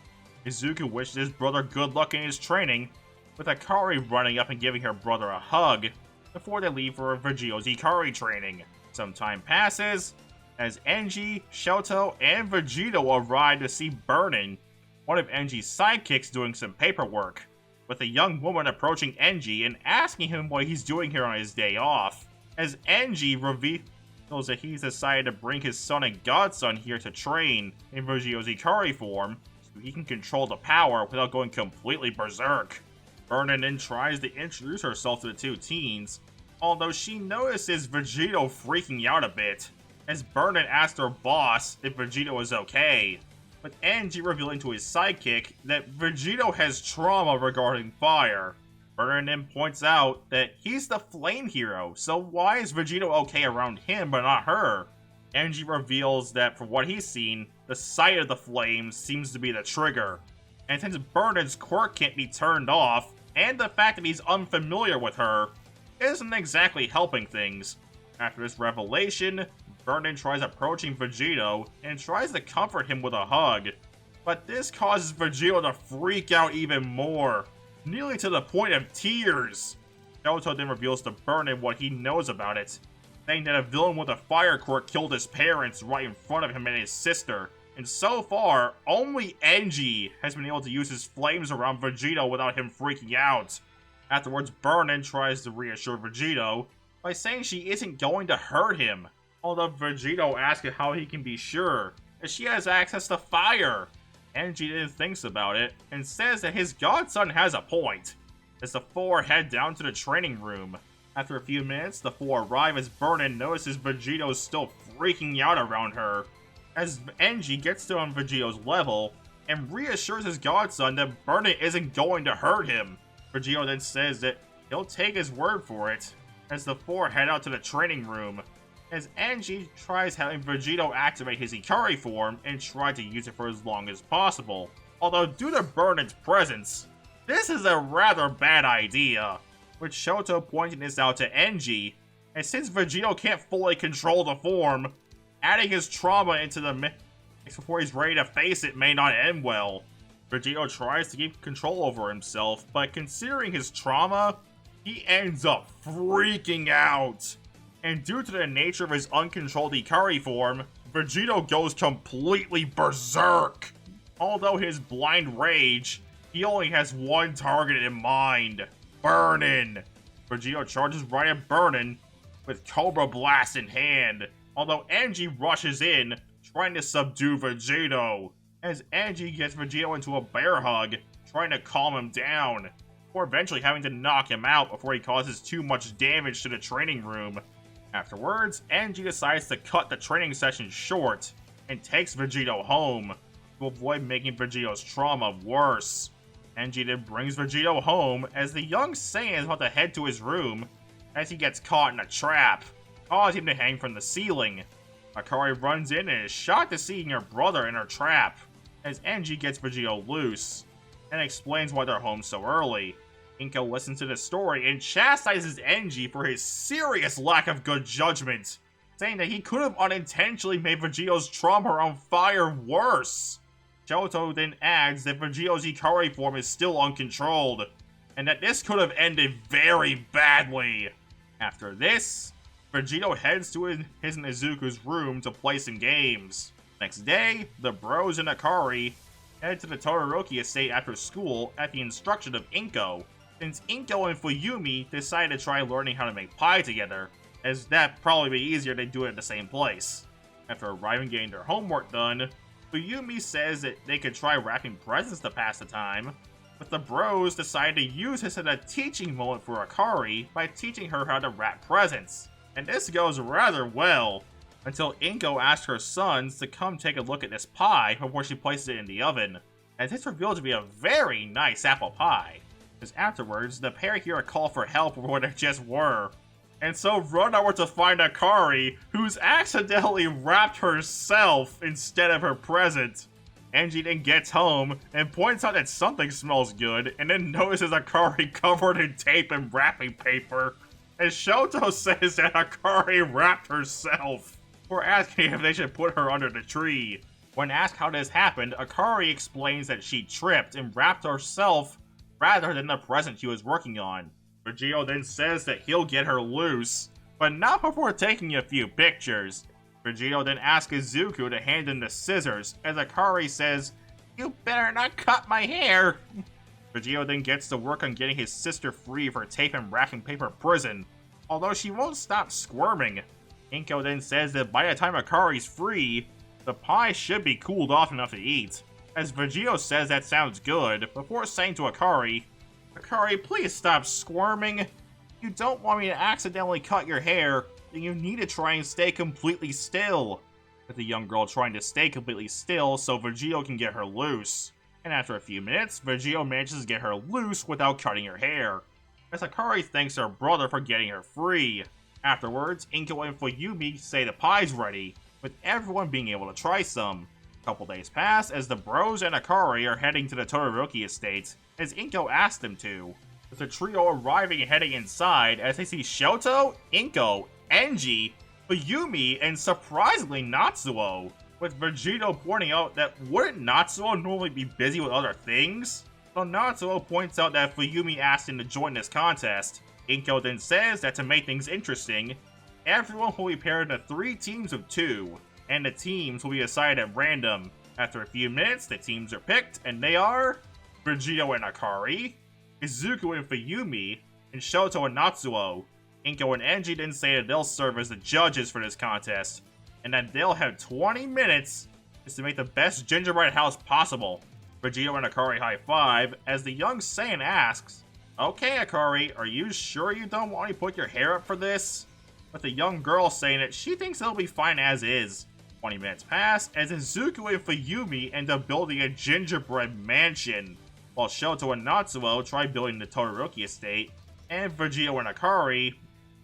Speaker 1: Izuku wishes his brother good luck in his training, with Akari running up and giving her brother a hug before they leave for Vegito's Ikari training. Some time passes, as Enji, Shoto, and Vegito arrive to see Burnin, one of Enji's sidekicks, doing some paperwork, with a young woman approaching Enji and asking him what he's doing here on his day off, as Enji reveals that he's decided to bring his son and godson here to train in Vegito's Ikari form, so he can control the power without going completely berserk. Burnin then tries to introduce herself to the two teens, although she notices Vegito freaking out a bit, as Burnin asks her boss if Vegito is okay, with Enji revealing to his sidekick that Vegito has trauma regarding fire. Burnin then points out that he's the flame hero, so why is Vegito okay around him but not her? Enji reveals that from what he's seen, the sight of the flames seems to be the trigger, and since Burnin's quirk can't be turned off, and the fact that he's unfamiliar with her, isn't exactly helping things. After this revelation, Burnin tries approaching Vegito and tries to comfort him with a hug, but this causes Vegito to freak out even more, nearly to the point of tears. Shoto then reveals to Burnin what he knows about it, saying that a villain with a fire quirk killed his parents right in front of him and his sister, and so far, only Enji has been able to use his flames around Vegito without him freaking out. Afterwards, Burnin tries to reassure Vegito by saying she isn't going to hurt him, although Vegito asks how he can be sure, as she has access to fire. Enji then thinks about it, and says that his godson has a point, as the four head down to the training room. After a few minutes, the four arrive as Burnin notices Vegito still freaking out around her, as Enji gets to on Vegito's level, and reassures his godson that Burnin isn't going to hurt him. Vegito then says that he'll take his word for it, as the four head out to the training room, as Enji tries having Vegito activate his Ikari form and try to use it for as long as possible. Although due to Burnin's presence, this is a rather bad idea, with Shoto pointing this out to Enji, and since Vegito can't fully control the form, adding his trauma into the mix before he's ready to face it may not end well. Vegito tries to keep control over himself, but considering his trauma, he ends up freaking out. And due to the nature of his uncontrolled Ikari form, Vegito goes completely berserk. Although his blind rage, he only has one target in mind: Burnin. Vegito charges right at Burnin with Cobra Blast in hand, although Enji rushes in, trying to subdue Vegito, as Enji gets Vegito into a bear hug, trying to calm him down, before eventually having to knock him out before he causes too much damage to the training room. Afterwards, Enji decides to cut the training session short, and takes Vegito home, to avoid making Vegito's trauma worse. Enji then brings Vegito home, as the young Saiyan is about to head to his room, as he gets caught in a trap, causing him to hang from the ceiling. Akari runs in and is shocked to seeing her brother in her trap, as Enji gets Vegito loose, and explains why they're home so early. Inko listens to the story and chastises Enji for his serious lack of good judgment, saying that he could have unintentionally made Vegito's trauma on fire worse. Shoto then adds that Vegito's Ikari form is still uncontrolled, and that this could have ended very badly. After this, Vegito heads to his and Izuku's room to play some games. Next day, the bros and Akari head to the Todoroki estate after school at the instruction of Inko, since Inko and Fuyumi decided to try learning how to make pie together, as that'd probably be easier to do it at the same place. After arriving and getting their homework done, Fuyumi says that they could try wrapping presents to pass the time, but the bros decide to use this as a teaching moment for Akari by teaching her how to wrap presents. And this goes rather well, until Inko asks her sons to come take a look at this pie before she places it in the oven, as it's revealed to be a very nice apple pie. As afterwards, the pair hear a call for help where they just were, and so run over to find Akari, who's accidentally wrapped herself instead of her present. Angie then gets home and points out that something smells good, and then notices Akari covered in tape and wrapping paper. And Shoto says that Akari wrapped herself, before asking if they should put her under the tree. When asked how this happened, Akari explains that she tripped and wrapped herself rather than the present she was working on. Vegito then says that he'll get her loose, but not before taking a few pictures. Vegito then asks Izuku to hand him the scissors, as Akari says, "You better not cut my hair!" Vegito then gets to work on getting his sister free of her tape and wrapping paper prison, although she won't stop squirming. Inko then says that by the time Akari's free, the pie should be cooled off enough to eat, as Vegito says that sounds good, before saying to Akari, "Akari, please stop squirming. You don't want me to accidentally cut your hair, then you need to try and stay completely still." With the young girl trying to stay completely still so Vegito can get her loose. And after a few minutes, Vegito manages to get her loose without cutting her hair, as Akari thanks her brother for getting her free. Afterwards, Inko and Fuyumi say the pie's ready, with everyone being able to try some. A couple days pass as the bros and Akari are heading to the Todoroki estate, as Inko asked them to, with the trio arriving and heading inside as they see Shoto, Inko, Enji, Fuyumi, and surprisingly Natsuo, with Vegito pointing out that wouldn't Natsuo normally be busy with other things? So Natsuo points out that Fuyumi asked him to join this contest. Inko then says that to make things interesting, everyone will be paired into 3 teams of 2, and the teams will be assigned at random. After a few minutes, the teams are picked, and they are Vegito and Akari, Izuku and Fuyumi, and Shoto and Natsuo. Inko and Enji then say that they'll serve as the judges for this contest, and that they'll have 20 minutes just to make the best gingerbread house possible. Vegito and Akari high five as the young Saiyan asks, "Okay, Akari, are you sure you don't want to put your hair up for this?" With the young girl saying that she thinks it'll be fine as is. 20 minutes pass as Izuku and Fuyumi end up building a gingerbread mansion, while Shoto and Natsuo try building the Todoroki estate, and Vegito and Akari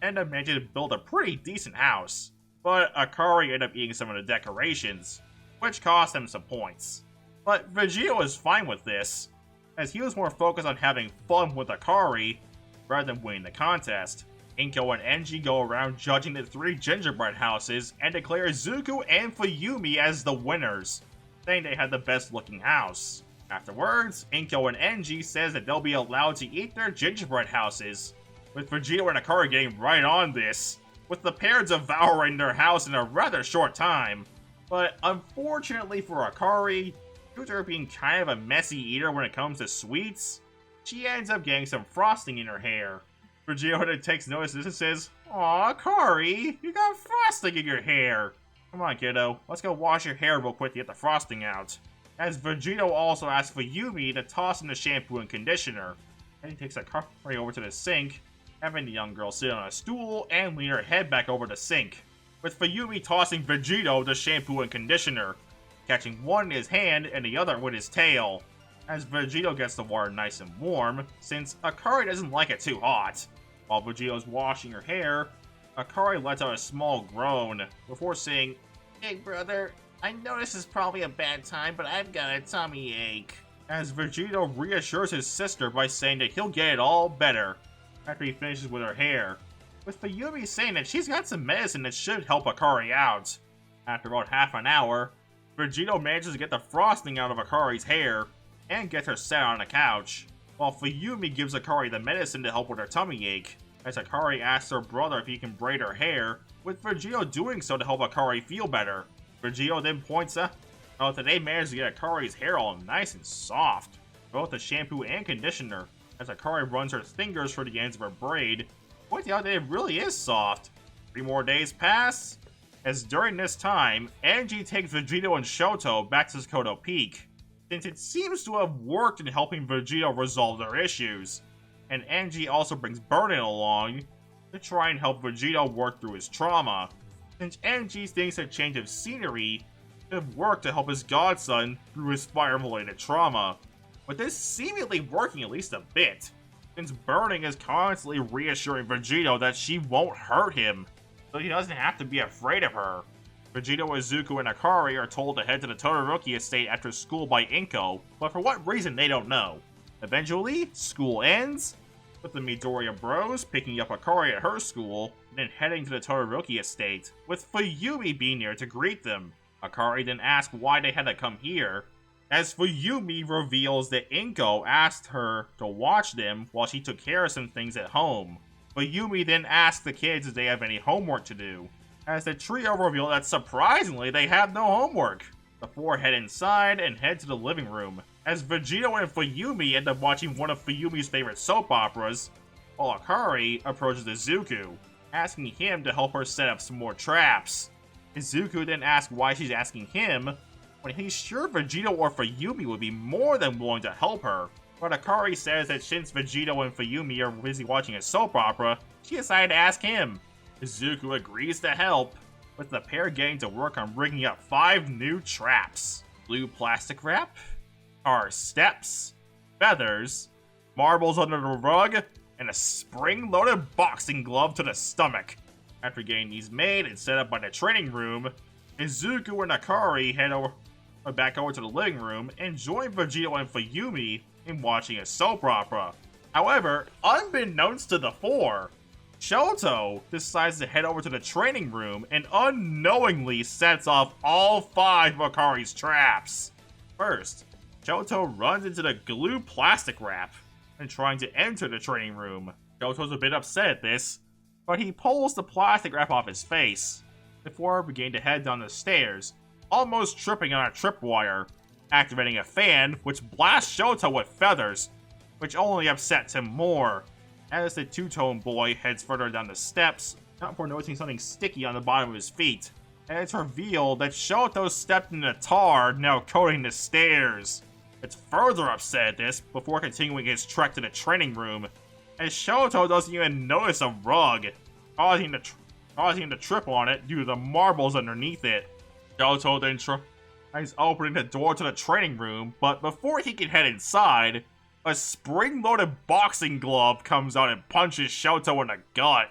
Speaker 1: end up managing to build a pretty decent house. But Akari ended up eating some of the decorations, which cost him some points. But Vegito is fine with this, as he was more focused on having fun with Akari rather than winning the contest. Inko and Enji go around judging the 3 gingerbread houses and declare Izuku and Fuyumi as the winners, saying they had the best looking house. Afterwards, Inko and Enji says that they'll be allowed to eat their gingerbread houses, with Vegito and Akari getting right on this, with the pair devouring their house in a rather short time. But unfortunately for Akari, due to her being kind of a messy eater when it comes to sweets, she ends up getting some frosting in her hair. Vegito then takes notice of this and says, "Aw, Akari, you got frosting in your hair. Come on, kiddo, let's go wash your hair real quick to get the frosting out." As Vegito also asks Fuyumi to toss in the shampoo and conditioner. Then he takes Akari over to the sink, having the young girl sit on a stool and lean her head back over the sink, with Fuyumi tossing Vegito the shampoo and conditioner, catching one in his hand and the other with his tail, as Vegito gets the water nice and warm, since Akari doesn't like it too hot. While Vegito's washing her hair, Akari lets out a small groan, before saying, "Big brother, I know this is probably a bad time, but I've got a tummy ache." As Vegito reassures his sister by saying that he'll get it all better after he finishes with her hair, with Fuyumi saying that she's got some medicine that should help Akari out. After about half an hour, Vegito manages to get the frosting out of Akari's hair and gets her set on a couch, while Fuyumi gives Akari the medicine to help with her tummy ache, as Akari asks her brother if he can braid her hair, with Vegito doing so to help Akari feel better. Vegito then points out that they managed to get Akari's hair all nice and soft, both the shampoo and conditioner, as Akari runs her fingers for the ends of her braid, pointing out that it really is soft. 3 more days pass, as during this time, Angie takes Vegito and Shoto back to Kodo Peak, since it seems to have worked in helping Vegito resolve their issues, and Angie also brings Burden along to try and help Vegito work through his trauma, since Angie thinks a change of scenery could have worked to help his godson through his fire-related trauma, with this seemingly working at least a bit. since Burning is constantly reassuring Vegito that she won't hurt him, so he doesn't have to be afraid of her. Vegito, Izuku, and Akari are told to head to the Todoroki estate after school by Inko, but for what reason they don't know. Eventually, school ends, with the Midoriya bros picking up Akari at her school, and then heading to the Todoroki estate, with Fuyumi being there to greet them. Akari then asks why they had to come here, as Fuyumi reveals that Inko asked her to watch them while she took care of some things at home. Fuyumi then asks the kids if they have any homework to do, as the trio reveal that surprisingly they have no homework. The four head inside and head to the living room, as Vegito and Fuyumi end up watching one of Fuyumi's favorite soap operas, while Akari approaches Izuku, asking him to help her set up some more traps. Izuku then asks why she's asking him, when he's sure Vegito or Fuyumi would be more than willing to help her. But Akari says that since Vegito and Fuyumi are busy watching a soap opera, she decided to ask him. Izuku agrees to help, with the pair getting to work on rigging up 5 new traps. Blue plastic wrap, car steps, feathers, marbles under the rug, and a spring-loaded boxing glove to the stomach. After getting these made and set up by the training room, Izuku and Akari head back over to the living room and join Vegito and Fuyumi in watching a soap opera. However, unbeknownst to the four, Shoto decides to head over to the training room and unknowingly sets off all 5 of Akari's traps. First, Shoto runs into the glue plastic wrap and trying to enter the training room. Shoto's a bit upset at this, but he pulls the plastic wrap off his face before beginning to head down the stairs, almost tripping on a tripwire, activating a fan which blasts Shoto with feathers, which only upsets him more. As the two-tone boy heads further down the steps, not before noticing something sticky on the bottom of his feet, and it's revealed that Shoto stepped in the tar now coating the stairs. It's further upset at this before continuing his trek to the training room, as Shoto doesn't even notice a rug, causing him to trip on it due to the marbles underneath it. Shoto then tries opening the door to the training room, but before he can head inside, a spring-loaded boxing glove comes out and punches Shoto in the gut,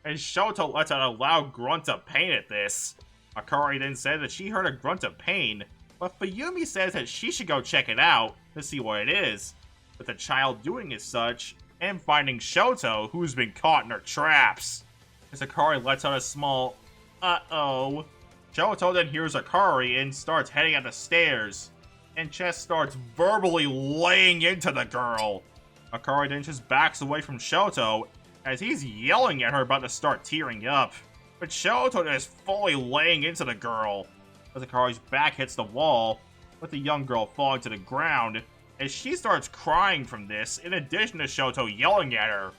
Speaker 1: and Shoto lets out a loud grunt of pain at this. Akari then says that she heard a grunt of pain, but Fuyumi says that she should go check it out to see what it is, with the child doing as such, and finding Shoto, who's been caught in her traps. As Akari lets out a small uh-oh, Shoto then hears Akari and starts heading up the stairs, and Chess starts verbally laying into the girl. Akari then just backs away from Shoto as he's yelling at her about to start tearing up, but Shoto is fully laying into the girl as Akari's back hits the wall, with the young girl falling to the ground as she starts crying from this, in addition to Shoto yelling at her.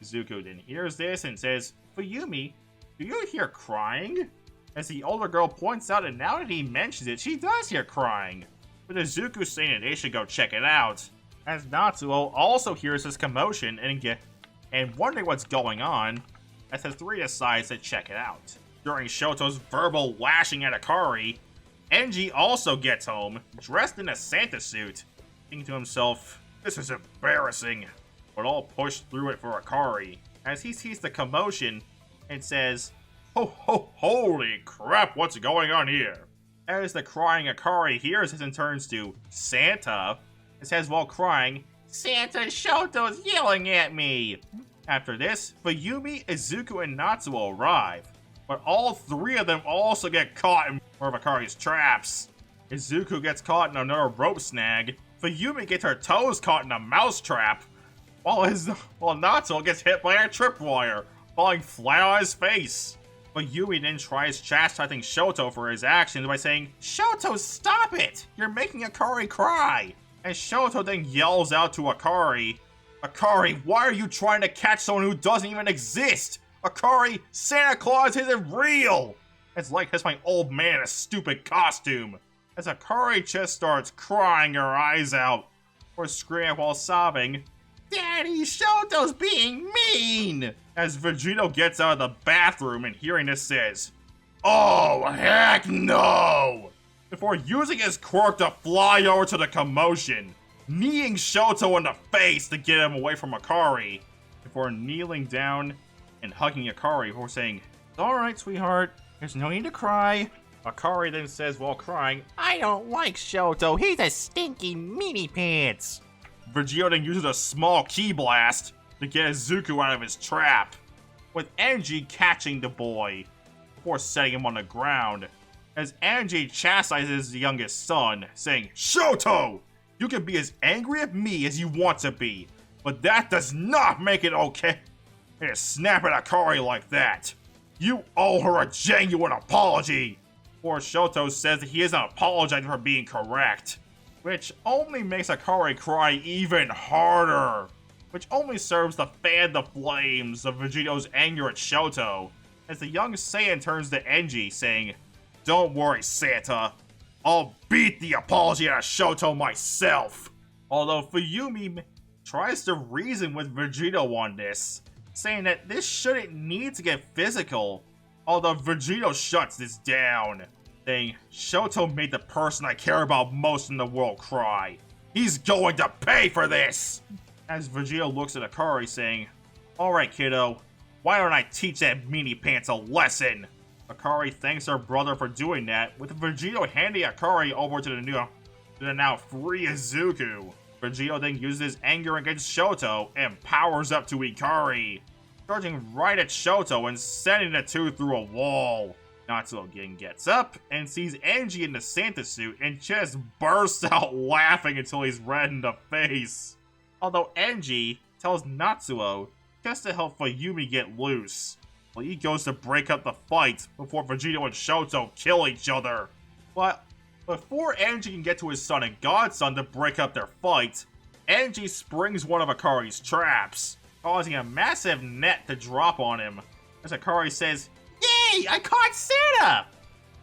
Speaker 1: Izuku then hears this and says, "Fuyumi, do you hear crying?" As the older girl points out that now that he mentions it, she does hear crying, with Izuku saying that they should go check it out. As Natsuo also hears this commotion and wondering what's going on, as the three decides to check it out. During Shoto's verbal lashing at Akari, Enji also gets home, dressed in a Santa suit, thinking to himself, "This is embarrassing," but all pushed through it for Akari, as he sees the commotion and says, Holy crap, what's going on here?" As the crying Akari hears this and turns to Santa, and says while crying, "Santa, Shoto's yelling at me!" After this, Fuyumi, Izuku, and Natsuo arrive, but all 3 of them also get caught in one of Akari's traps. Izuku gets caught in another rope snag, Fuyumi gets her toes caught in a mouse trap, while Natsuo gets hit by a tripwire, falling flat on his face. Fuyumi then tries chastising Shoto for his actions by saying, "Shoto, stop it! You're making Akari cry!" And Shoto then yells out to Akari, "Akari, why are you trying to catch someone who doesn't even exist? Akari, Santa Claus isn't real! It's like this my old man in a stupid costume." As Akari just starts crying her eyes out, or screaming while sobbing, "Daddy, Shoto's being mean!" As Vegito gets out of the bathroom and hearing this says, "Oh, heck no!" before using his quirk to fly over to the commotion. kneeing Shoto in the face to get him away from Akari, before kneeling down and hugging Akari before saying, "It's alright, sweetheart, there's no need to cry." Akari then says while crying, "I don't like Shoto, he's a stinky meanie pants." Vegito then uses a small ki blast to get Izuku out of his trap, with Angie catching the boy before setting him on the ground, as Angie chastises the youngest son, saying, "Shoto, you can be as angry at me as you want to be, but that does not make it okay to snap at Akari like that. You owe her a genuine apology." Before Shoto says that he isn't apologizing for being correct, which only makes Akari cry even harder, which only serves to fan the flames of Vegito's anger at Shoto, as the young Saiyan turns to Enji, saying, "Don't worry, Santa, I'll beat the apology out of Shoto myself." Although Fuyumi tries to reason with Vegito on this, saying that this shouldn't need to get physical, although Vegito shuts this down, saying, "Shoto made the person I care about most in the world cry. He's going to pay for this!" As Vegito looks at Akari, saying, "Alright, kiddo, why don't I teach that meanie pants a lesson?" Akari thanks her brother for doing that, with Vegito handing Akari over to the now free Izuku. Vegito then uses his anger against Shoto and powers up to Ikari, charging right at Shoto and sending the two through a wall. Natsuo again gets up and sees Angie in the Santa suit and just bursts out laughing until he's red in the face. Although Angie tells Natsuo just to help Fuyumi get loose, while he goes to break up the fight before Vegito and Shoto kill each other. But before Angie can get to his son and godson to break up their fight, Angie springs one of Akari's traps, causing a massive net to drop on him, as Akari says, "Yay, I caught Santa!"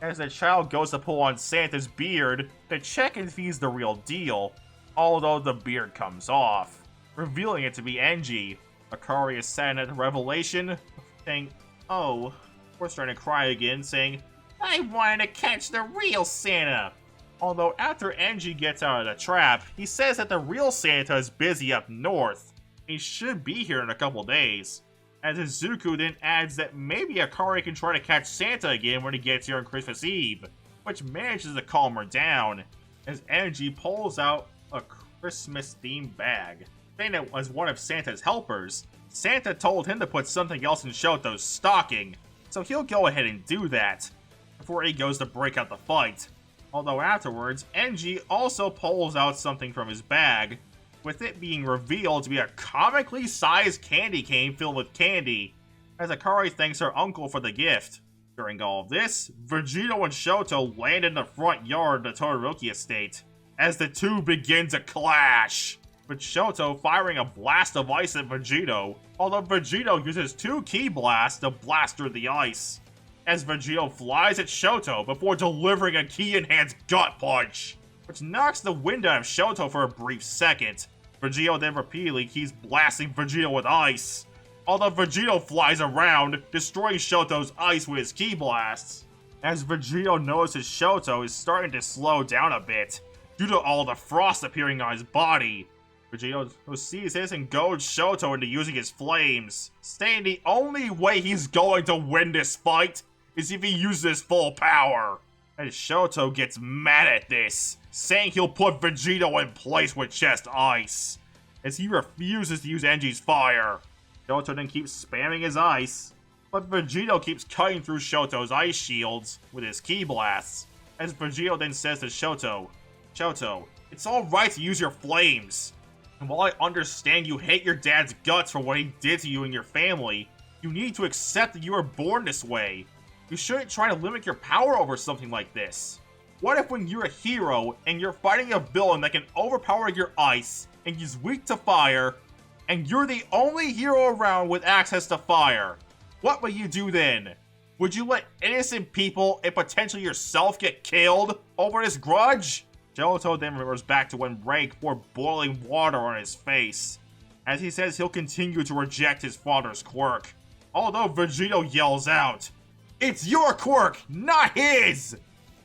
Speaker 1: As the child goes to pull on Santa's beard to check if he's the real deal, although the beard comes off, revealing it to be Angie. Akari is saddened at the revelation, saying, "Oh," we're starting to cry again, saying, "I wanted to catch the real Santa." Although after Angie gets out of the trap, he says that the real Santa is busy up north. He should be here in a couple days. As Izuku then adds that maybe Akari can try to catch Santa again when he gets here on Christmas Eve, which manages to calm her down, as Angie pulls out a Christmas-themed bag, saying that as one of Santa's helpers, Santa told him to put something else in Shoto's stocking, so he'll go ahead and do that, before he goes to break out the fight. Although afterwards, Enji also pulls out something from his bag, with it being revealed to be a comically sized candy cane filled with candy, as Akari thanks her uncle for the gift. During all of this, Vegito and Shoto land in the front yard of the Todoroki estate, as the two begin to clash, with Shoto firing a blast of ice at Vegito, although Vegito uses two ki blasts to blast through the ice, as Vegito flies at Shoto before delivering a ki-enhanced gut punch, which knocks the wind out of Shoto for a brief second. Vegito then repeatedly keeps blasting Vegito with ice, although Vegito flies around, destroying Shoto's ice with his ki blasts. As Vegito notices Shoto is starting to slow down a bit, due to all the frost appearing on his body, Vegito sees this and goads Shoto into using his flames, stating the only way he's going to win this fight is if he uses full power. As Shoto gets mad at this, saying he'll put Vegito in place with just ice, as he refuses to use Enji's fire. Shoto then keeps spamming his ice, but Vegito keeps cutting through Shoto's ice shields with his ki blasts, as Vegito then says to Shoto, "Shoto, it's alright to use your flames. And while I understand you hate your dad's guts for what he did to you and your family, you need to accept that you were born this way. You shouldn't try to limit your power over something like this. What if when you're a hero and you're fighting a villain that can overpower your ice and is weak to fire, and you're the only hero around with access to fire? What would you do then? Would you let innocent people and potentially yourself get killed over this grudge?" Shoto then remembers back to when Rake poured boiling water on his face, as he says he'll continue to reject his father's quirk, although Vegito yells out, "It's your quirk, not his!"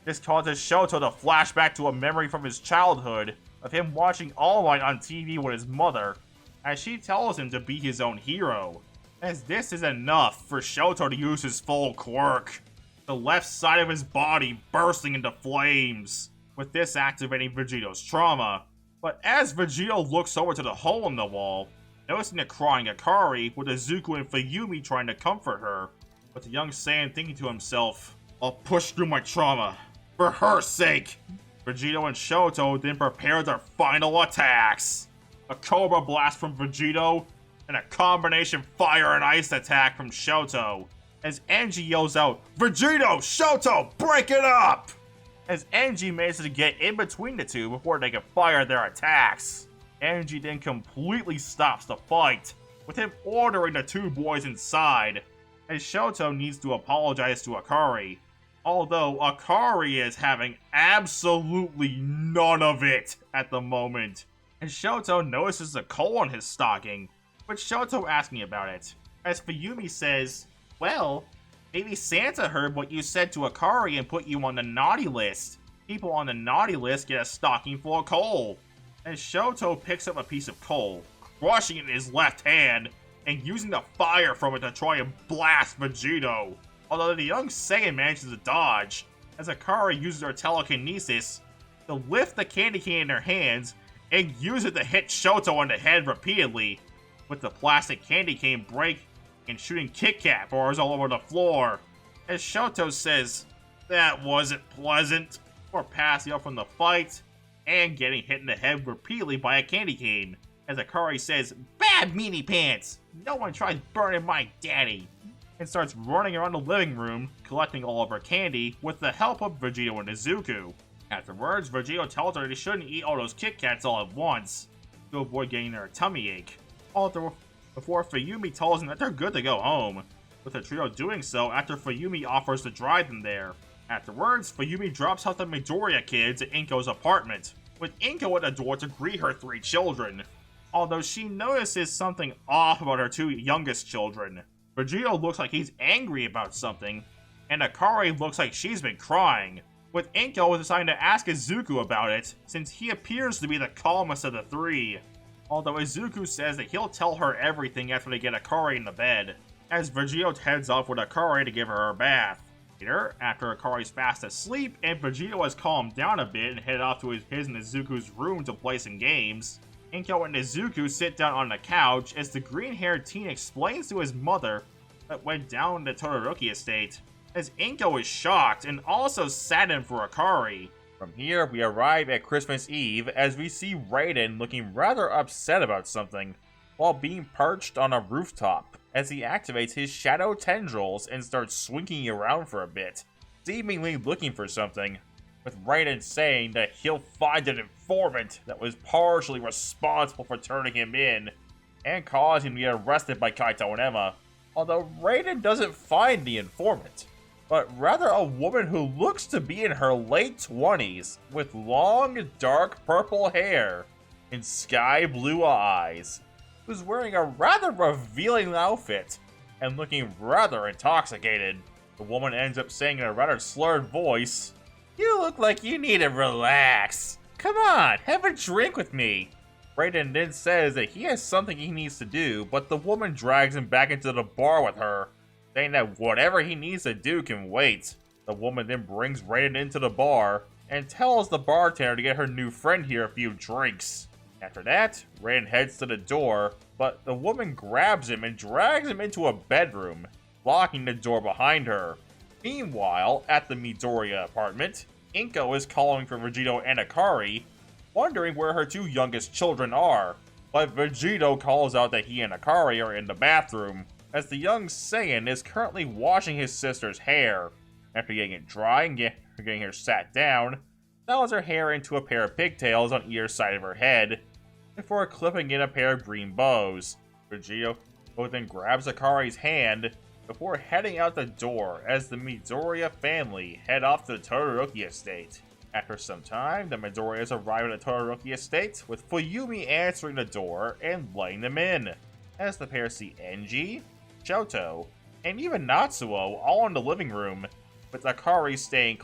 Speaker 1: This causes Shoto to flash back to a memory from his childhood, of him watching All Might on TV with his mother, as she tells him to be his own hero, as this is enough for Shoto to use his full quirk, the left side of his body bursting into flames, with this activating Vegito's trauma. But as Vegito looks over to the hole in the wall, noticing the crying Akari, with Izuku and Fuyumi trying to comfort her, with the young Saiyan thinking to himself, "I'll push through my trauma, for her sake!" Vegito and Shoto then prepare their final attacks. A Cobra Blast from Vegito, and a combination fire and ice attack from Shoto, as Enji yells out, "Vegito! Shoto! Break it up!" As Enji manages to get in between the two before they can fire their attacks. Enji then completely stops the fight, with him ordering the two boys inside, as Shoto needs to apologize to Akari, although Akari is having absolutely none of it at the moment. And Shoto notices a coal on his stocking, with Shoto asking about it, as Fuyumi says, "Well, maybe Santa heard what you said to Akari and put you on the naughty list. People on the naughty list get a stocking full of coal." And Shoto picks up a piece of coal, crushing it in his left hand, and using the fire from it to try and blast Vegito. Although the young Saiyan manages to dodge, as Akari uses her telekinesis to lift the candy cane in her hands and use it to hit Shoto on the head repeatedly, with the plastic candy cane break and shooting Kit Kat bars all over the floor. As Shoto says, "That wasn't pleasant," before passing up from the fight and getting hit in the head repeatedly by a candy cane. As Akari says, "Bad meanie pants! No one tries burning my daddy!" and starts running around the living room, collecting all of her candy with the help of Vegito and Izuku. Afterwards, Vegito tells her they shouldn't eat all those Kit Kats all at once, to avoid getting her a tummy ache. Before Fuyumi tells them that they're good to go home, with the trio doing so after Fuyumi offers to drive them there. Afterwards, Fuyumi drops off the Midoriya kids at Inko's apartment, with Inko at the door to greet her three children, although she notices something off about her two youngest children. Vegito looks like he's angry about something, and Akari looks like she's been crying, with Inko deciding to ask Izuku about it, since he appears to be the calmest of the three. Although Izuku says that he'll tell her everything after they get Akari in the bed, as Vegito heads off with Akari to give her a bath. Later, after Akari's fast asleep and Vegito has calmed down a bit and headed off to his and Izuku's room to play some games, Inko and Izuku sit down on the couch as the green-haired teen explains to his mother that went down the Todoroki estate, as Inko is shocked and also saddened for Akari. From here, we arrive at Christmas Eve as we see Raiden looking rather upset about something, while being perched on a rooftop, as he activates his shadow tendrils and starts swinging around for a bit, seemingly looking for something, with Raiden saying that he'll find an informant that was partially responsible for turning him in, and causing him to be arrested by Kaito and Emma, although Raiden doesn't find the informant, but rather a woman who looks to be in her late 20s, with long, dark purple hair and sky blue eyes, who's wearing a rather revealing outfit and looking rather intoxicated. The woman ends up saying in a rather slurred voice, "You look like you need to relax. Come on, have a drink with me." Raiden then says that he has something he needs to do, but the woman drags him back into the bar with her, saying that whatever he needs to do can wait. The woman then brings Raiden into the bar and tells the bartender to get her new friend here a few drinks. After that, Raiden heads to the door, but the woman grabs him and drags him into a bedroom, locking the door behind her. Meanwhile, at the Midoriya apartment, Inko is calling for Vegito and Akari, wondering where her two youngest children are, but Vegito calls out that he and Akari are in the bathroom, as the young Saiyan is currently washing his sister's hair. After getting it dry and getting her sat down, styles her hair into a pair of pigtails on either side of her head, before clipping in a pair of green bows. Vegito then grabs Akari's hand before heading out the door as the Midoriya family head off to the Todoroki estate. After some time, the Midoriyas arrive at the Todoroki estate, with Fuyumi answering the door and letting them in, as the pair see Enji, Shoto, and even Natsuo all in the living room, with Akari staying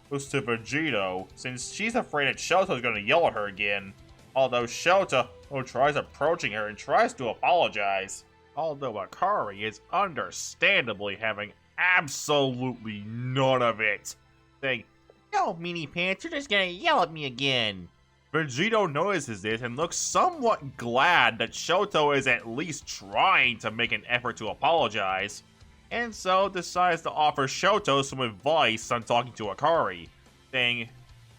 Speaker 1: looks to Vegito, since she's afraid that Shoto is going to yell at her again. Although Shoto tries approaching her and tries to apologize. Although Akari is understandably having absolutely none of it, saying, "No, Meanie Pants, you're just gonna yell at me again." Vegito notices this and looks somewhat glad that Shoto is at least trying to make an effort to apologize, and so decides to offer Shoto some advice on talking to Akari, saying,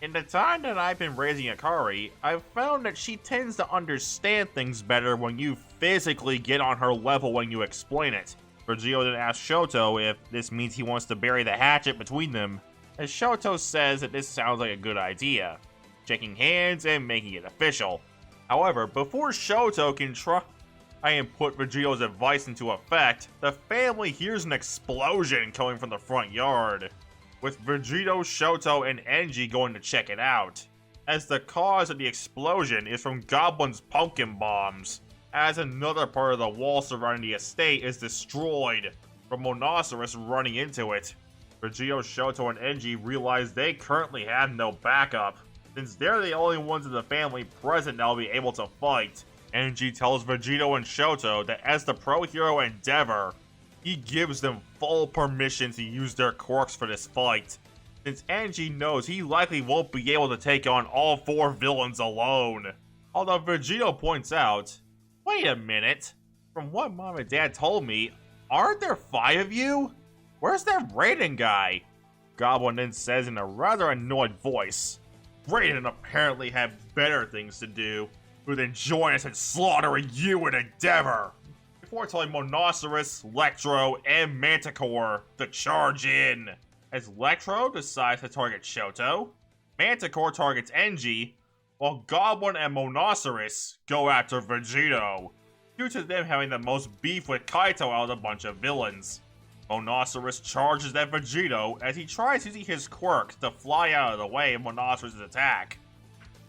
Speaker 1: "In the time that I've been raising Akari, I've found that she tends to understand things better when you physically get on her level when you explain it." Vegito then asks Shoto if this means he wants to bury the hatchet between them, as Shoto says that this sounds like a good idea, shaking hands and making it official. However, before Shoto can try and put Vegito's advice into effect, the family hears an explosion coming from the front yard, with Vegito, Shoto, and Enji going to check it out, as the cause of the explosion is from Goblin's pumpkin bombs, as another part of the wall surrounding the estate is destroyed from Monoceros running into it. Vegito, Shoto, and Enji realize they currently have no backup, since they're the only ones in the family present that will be able to fight. Enji tells Vegito and Shoto that as the pro hero Endeavor, he gives them full permission to use their quirks for this fight, since Enji knows he likely won't be able to take on all 4 villains alone. Although Vegito points out, "Wait a minute, from what Mom and Dad told me, aren't there 5 of you? Where's that Raiden guy?" Goblin then says in a rather annoyed voice, "Raiden apparently have better things to do than join us in slaughtering you and Endeavor," before telling Monoceros, Electro, and Manticore to charge in, as Electro decides to target Shoto, Manticore targets Enji, while Goblin and Monoceros go after Vegito, due to them having the most beef with Kaito out of the bunch of villains. Monoceros charges at Vegito as he tries using his quirk to fly out of the way of Monoceros' attack,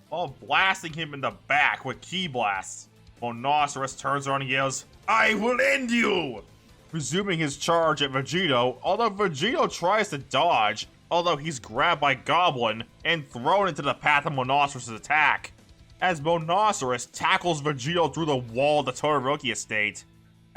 Speaker 1: while blasting him in the back with ki blasts. Monoceros turns around and yells, "I will end you!" resuming his charge at Vegito, although Vegito tries to dodge, although he's grabbed by Goblin and thrown into the path of Monoceros' attack, as Monoceros tackles Vegito through the wall of the Todoroki estate.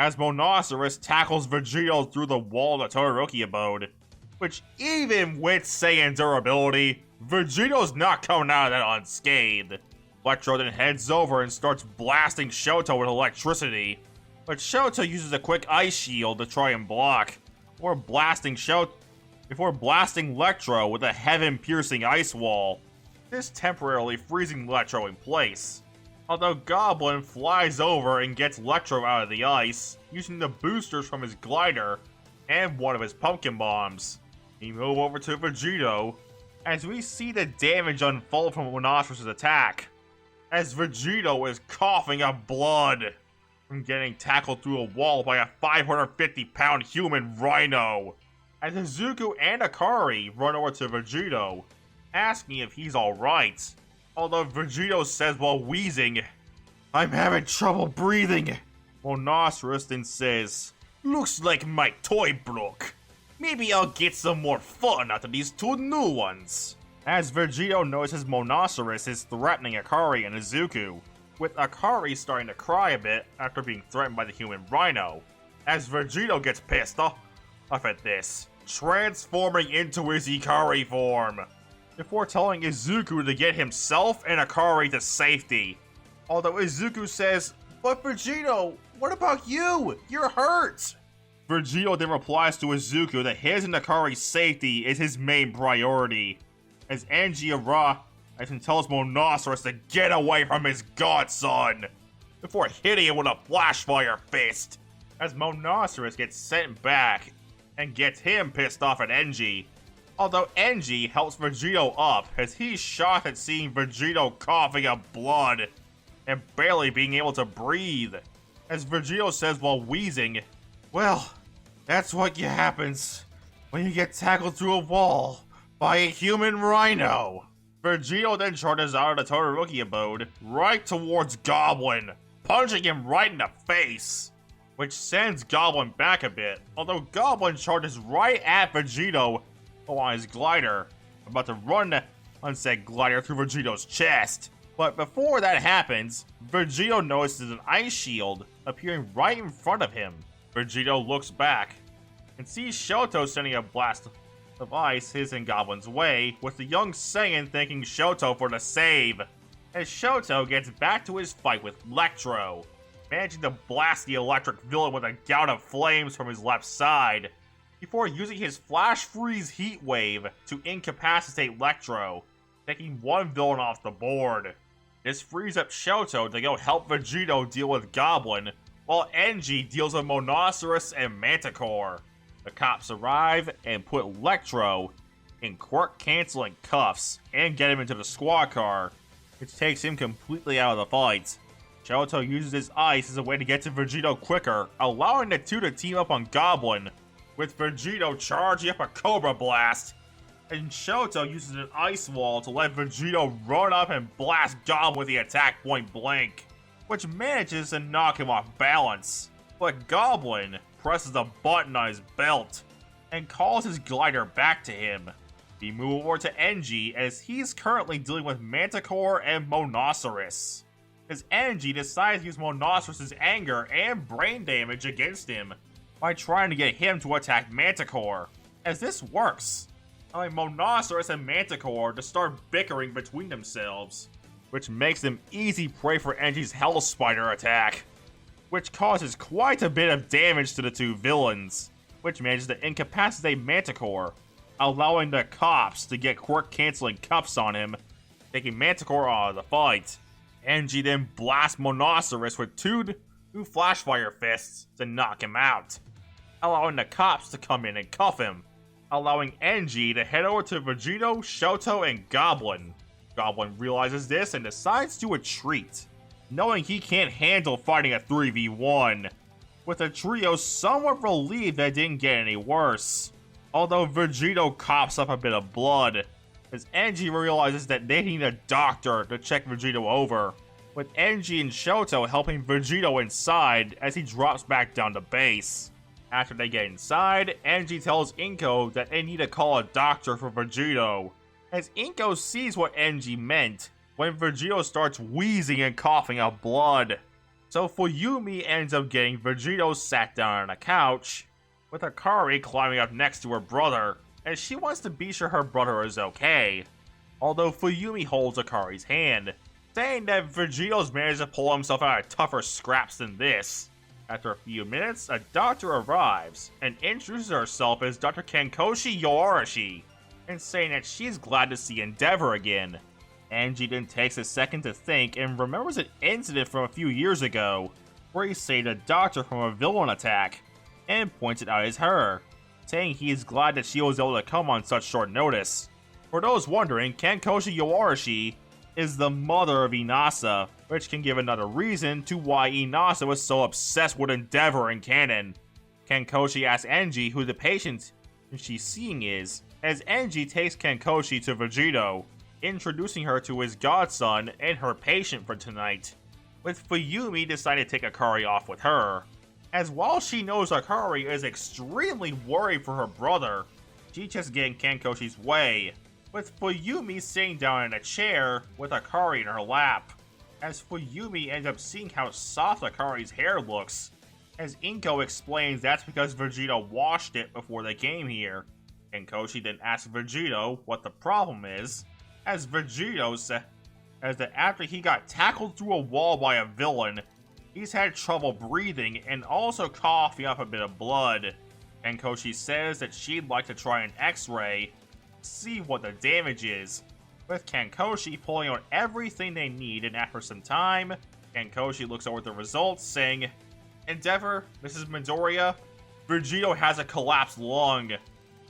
Speaker 1: As Monoceros tackles Vegito through the wall of the Todoroki abode, which even with Saiyan durability, Vegito's not coming out of that unscathed. Electro then heads over and starts blasting Shoto with electricity, but Shoto uses a quick ice shield to try and block, before blasting Electro with a heaven-piercing ice wall, this temporarily freezing Electro in place. Although Goblin flies over and gets Electro out of the ice, using the boosters from his glider and one of his pumpkin bombs. We move over to Vegito, as we see the damage unfold from Monoceros' attack, as Vegito is coughing up blood from getting tackled through a wall by a 550-pound human rhino, as Izuku and Akari run over to Vegito, asking if he's alright. Although Vegito says while wheezing, "I'm having trouble breathing." Monoceros then says, "Looks like my toy broke. Maybe I'll get some more fun out of these 2 new ones." As Vegito notices Monoceros is threatening Akari and Izuku, with Akari starting to cry a bit after being threatened by the human rhino, as Vegito gets pissed off at this, transforming into his Ikari form, before telling Izuku to get himself and Akari to safety. Although Izuku says, "But Vegito, what about you? You're hurt!" Vegito then replies to Izuku that his and Akari's safety is his main priority, as Enji arrives and tells Monoceros to get away from his godson, before hitting him with a flashfire fist, as Monoceros gets sent back and gets him pissed off at Enji. Although Enji helps Vegito up as he's shocked at seeing Vegito coughing up blood and barely being able to breathe, as Vegito says while wheezing, "Well, that's what happens when you get tackled through a wall by a human rhino." Vegito then charges out of the Todoroki abode right towards Goblin, punching him right in the face, which sends Goblin back a bit, although Goblin charges right at Vegito on his glider, about to run on said glider through Vegito's chest. But before that happens, Vegito notices an ice shield appearing right in front of him. Vegito looks back and sees Shoto sending a blast of ice his and Goblin's way, with the young Saiyan thanking Shoto for the save. As Shoto gets back to his fight with Electro, managing to blast the electric villain with a gout of flames from his left side, before using his Flash Freeze Heat Wave to incapacitate Electro, taking one villain off the board. This frees up Shoto to go help Vegito deal with Goblin, while Enji deals with Monoceros and Manticore. The cops arrive and put Electro in quirk-canceling cuffs and get him into the squad car, which takes him completely out of the fight. Shoto uses his ice as a way to get to Vegito quicker, allowing the two to team up on Goblin, with Vegito charging up a Cobra Blast, and Shoto uses an ice wall to let Vegito run up and blast Goblin with the attack point blank, which manages to knock him off balance. But Goblin presses a button on his belt and calls his glider back to him. We move over to Enji as he's currently dealing with Manticore and Monoceros, as Enji decides to use Monoceros' anger and brain damage against him by trying to get him to attack Manticore. As this works, allowing Monoceros and Manticore to start bickering between themselves, which makes them easy prey for Enji's Hell Spider attack, which causes quite a bit of damage to the two villains, which manages to incapacitate Manticore, allowing the cops to get quirk-canceling cuffs on him, taking Manticore out of the fight. Enji then blasts Monoceros with two Flash Fire Fists to knock him out, allowing the cops to come in and cuff him, allowing Enji to head over to Vegito, Shoto, and Goblin. Goblin realizes this and decides to retreat, knowing he can't handle fighting a 3v1, with the trio somewhat relieved that it didn't get any worse. Although Vegito coughs up a bit of blood, as Enji realizes that they need a doctor to check Vegito over, with Enji and Shoto helping Vegito inside as he drops back down to base. After they get inside, Enji tells Inko that they need to call a doctor for Vegito, as Inko sees what Enji meant when Vegito starts wheezing and coughing up blood. So Fuyumi ends up getting Vegito sat down on a couch, with Akari climbing up next to her brother, as she wants to be sure her brother is okay. Although Fuyumi holds Akari's hand, saying that Vegito's managed to pull himself out of tougher scraps than this. After a few minutes, a doctor arrives and introduces herself as Dr. Kankoshi Yoarashi, and saying that she's glad to see Endeavor again. Enji then takes a second to think and remembers an incident from a few years ago, where he saved a doctor from a villain attack, and points it out as her, saying he is glad that she was able to come on such short notice. For those wondering, Kankoshi Yoarashi is the mother of Inasa, which can give another reason to why Inasa was so obsessed with Endeavor in canon. Kankoshi asks Enji who the patient she's seeing is, as Enji takes Kankoshi to Vegito, introducing her to his godson and her patient for tonight, with Fuyumi deciding to take Akari off with her, as while she knows Akari is extremely worried for her brother, she's just getting Kankoshi's way, with Fuyumi sitting down in a chair with Akari in her lap, as Fuyumi ends up seeing how soft Akari's hair looks, as Inko explains that's because Vegito washed it before they came here. Kankoshi then asks Vegito what the problem is, as Vegito says that after he got tackled through a wall by a villain, he's had trouble breathing and also coughing up a bit of blood. Kankoshi says that she'd like to try an x-ray, see what the damage is, with Kankoshi pulling out everything they need, and after some time, Kankoshi looks over the results, saying, "Endeavor, Mrs. Midoriya, Vegito has a collapsed lung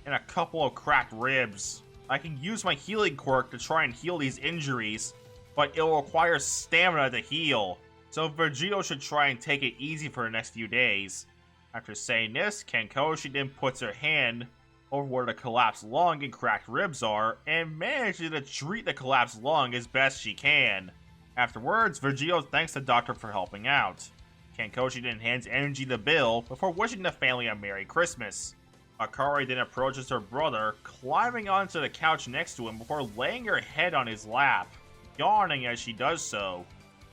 Speaker 1: and a couple of cracked ribs. I can use my healing quirk to try and heal these injuries, but it will require stamina to heal, so Vegito should try and take it easy for the next few days." After saying this, Kankoshi then puts her hand over where the collapsed lung and cracked ribs are, and manages to treat the collapsed lung as best she can. Afterwards, Vegito thanks the doctor for helping out. Kankoshi then hands Enji the bill before wishing the family a Merry Christmas. Akari then approaches her brother, climbing onto the couch next to him before laying her head on his lap, yawning as she does so.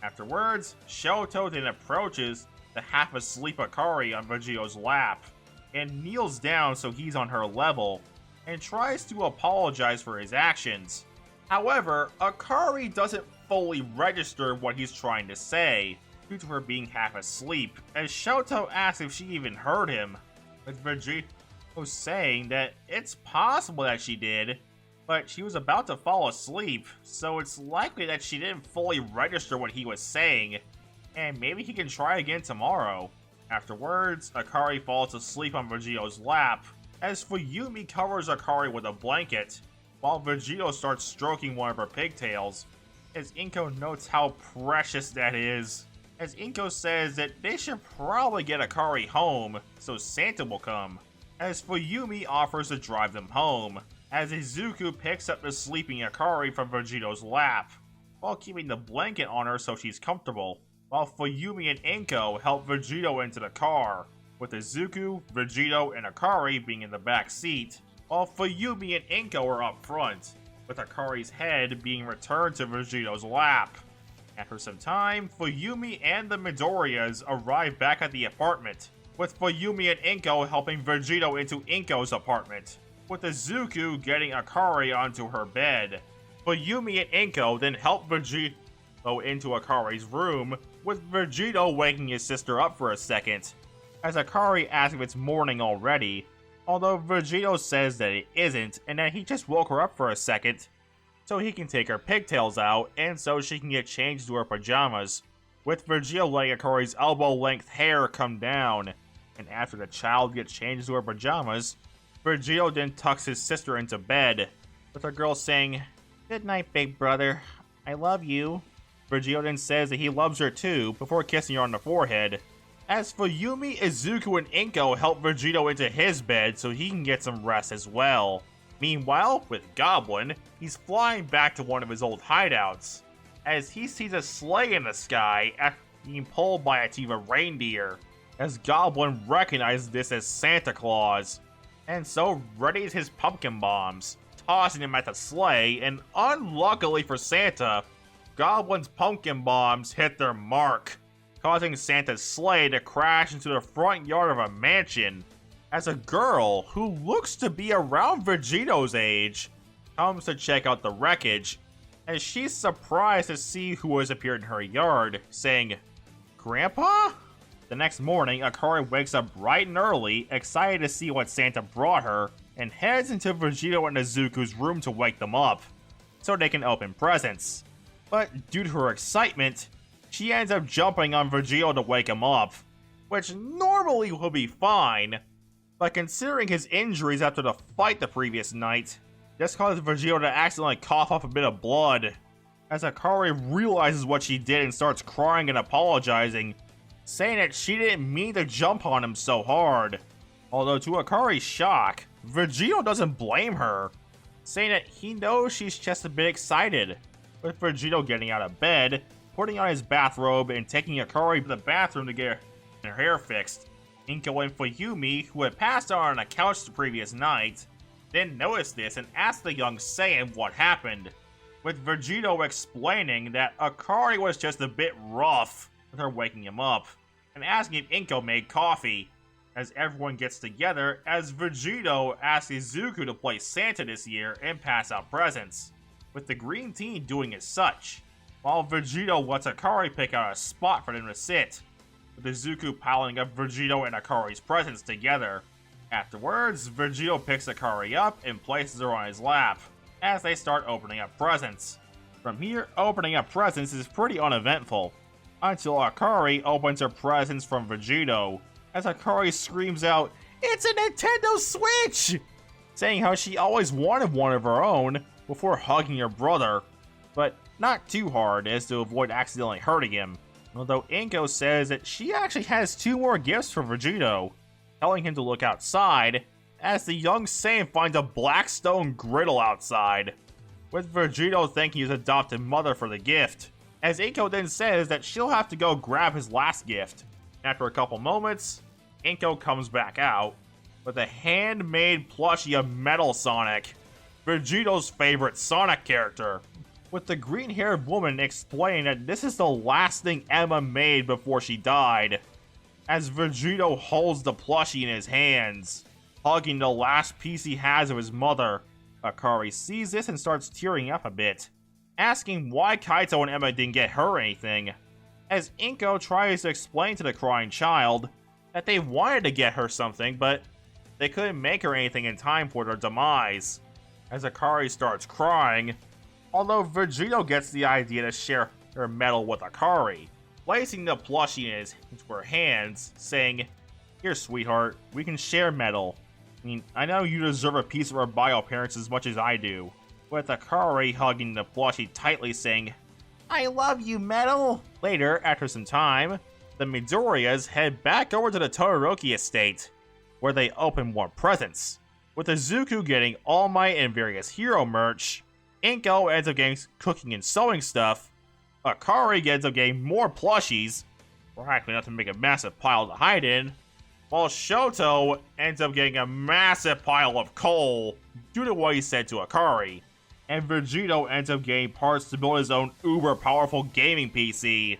Speaker 1: Afterwards, Shoto then approaches the half-asleep Akari on Vegito's lap, and kneels down so he's on her level, and tries to apologize for his actions. However, Akari doesn't fully register what he's trying to say, due to her being half asleep, as Shoto asks if she even heard him, with Vegito saying that it's possible that she did, but she was about to fall asleep, so it's likely that she didn't fully register what he was saying, and maybe he can try again tomorrow. Afterwards, Akari falls asleep on Vegito's lap, as Fuyumi covers Akari with a blanket, while Vegito starts stroking one of her pigtails, as Inko notes how precious that is, as Inko says that they should probably get Akari home, so Santa will come, as Fuyumi offers to drive them home, as Izuku picks up the sleeping Akari from Vegito's lap, while keeping the blanket on her so she's comfortable, while Fuyumi and Inko help Vegito into the car, with Izuku, Vegito, and Akari being in the back seat, while Fuyumi and Inko are up front, with Akari's head being returned to Vegito's lap. After some time, Fuyumi and the Midoriyas arrive back at the apartment, with Fuyumi and Inko helping Vegito into Inko's apartment, with Izuku getting Akari onto her bed. Fuyumi and Inko then help Vegito into Akari's room, with Vegito waking his sister up for a second, as Akari asks if it's morning already, although Vegito says that it isn't and that he just woke her up for a second, so he can take her pigtails out and so she can get changed to her pajamas, with Vegito letting Akari's elbow-length hair come down, and after the child gets changed to her pajamas, Vegito then tucks his sister into bed, with her girl saying, "Good night, big brother. I love you." Vegito then says that he loves her too, before kissing her on the forehead. As Fuyumi, Izuku, and Inko help Vegito into his bed so he can get some rest as well. Meanwhile, with Goblin, he's flying back to one of his old hideouts, as he sees a sleigh in the sky after being pulled by a team of reindeer, as Goblin recognizes this as Santa Claus, and so readies his pumpkin bombs, tossing them at the sleigh, and unluckily for Santa, Goblin's pumpkin bombs hit their mark, causing Santa's sleigh to crash into the front yard of a mansion, as a girl, who looks to be around Vegito's age, comes to check out the wreckage, as she's surprised to see who has appeared in her yard, saying, "Grandpa?" The next morning, Akari wakes up bright and early, excited to see what Santa brought her, and heads into Vegito and Izuku's room to wake them up, so they can open presents. But due to her excitement, she ends up jumping on Vegito to wake him up, which normally would be fine, but considering his injuries after the fight the previous night, this caused Vegito to accidentally cough up a bit of blood, as Akari realizes what she did and starts crying and apologizing, saying that she didn't mean to jump on him so hard. Although to Akari's shock, Vegito doesn't blame her, saying that he knows she's just a bit excited, with Vegito getting out of bed, putting on his bathrobe, and taking Akari to the bathroom to get her hair fixed. Inko and Fuyumi, who had passed out on a couch the previous night, then noticed this and asked the young Saiyan what happened, with Vegito explaining that Akari was just a bit rough with her waking him up, and asking if Inko made coffee, as everyone gets together as Vegito asks Izuku to play Santa this year and pass out presents, with the green team doing as such, while Vegito lets Akari pick out a spot for them to sit, with Izuku piling up Vegito and Akari's presents together. Afterwards, Vegito picks Akari up and places her on his lap, as they start opening up presents. From here, opening up presents is pretty uneventful, until Akari opens her presents from Vegito, as Akari screams out, "It's a Nintendo Switch!" saying how she always wanted one of her own, before hugging her brother, but not too hard as to avoid accidentally hurting him. Although Inko says that she actually has 2 more gifts for Vegito, telling him to look outside, as the young Saiyan finds a black stone griddle outside, with Vegito thanking his adopted mother for the gift, as Inko then says that she'll have to go grab his last gift. After a couple moments, Inko comes back out, with a handmade plushie of Metal Sonic, Vegito's favorite Sonic character, with the green-haired woman explaining that this is the last thing Emma made before she died, as Vegito holds the plushie in his hands, hugging the last piece he has of his mother. Akari sees this and starts tearing up a bit, asking why Kaito and Emma didn't get her anything, as Inko tries to explain to the crying child that they wanted to get her something, but they couldn't make her anything in time for their demise. As Akari starts crying, although Vegito gets the idea to share her medal with Akari, placing the plushie into her hands, saying, "Here, sweetheart, we can share medal. I mean, I know you deserve a piece of our bio parents as much as I do." With Akari hugging the plushie tightly, saying, "I love you, medal." Later, after some time, the Midoriyas head back over to the Todoroki estate, where they open more presents. With Izuku getting All Might and various hero merch, Inko ends up getting cooking and sewing stuff, Akari ends up getting more plushies, practically enough to make a massive pile to hide in, while Shoto ends up getting a massive pile of coal due to what he said to Akari, and Vegito ends up getting parts to build his own uber-powerful gaming PC.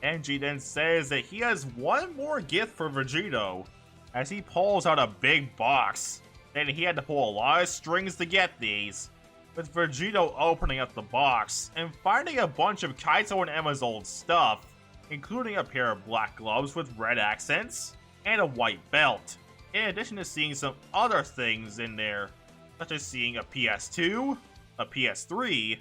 Speaker 1: Enji then says that he has one more gift for Vegito, as he pulls out a big box, and he had to pull a lot of strings to get these, with Vegito opening up the box and finding a bunch of Kaito and Emma's old stuff, including a pair of black gloves with red accents, and a white belt, in addition to seeing some other things in there, such as seeing a PS2, a PS3,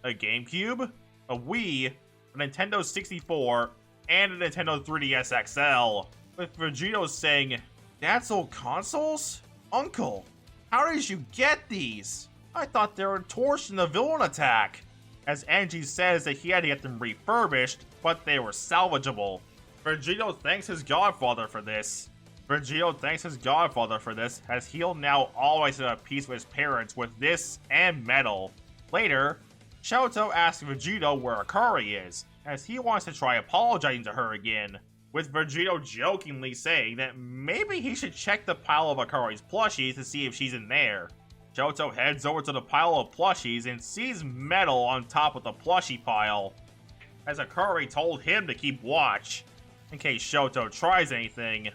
Speaker 1: a GameCube, a Wii, a Nintendo 64, and a Nintendo 3DS XL, with Vegito saying, "That's old consoles? Uncle, how did you get these? I thought they were torched in the villain attack." As Enji says that he had to get them refurbished, but they were salvageable. Vegito thanks his godfather for this. As he'll now always have a peace with his parents with this and metal. Later, Shoto asks Vegito where Akari is, as he wants to try apologizing to her again, with Vegito jokingly saying that maybe he should check the pile of Akari's plushies to see if she's in there. Shoto heads over to the pile of plushies and sees metal on top of the plushie pile, as Akari told him to keep watch, in case Shoto tries anything.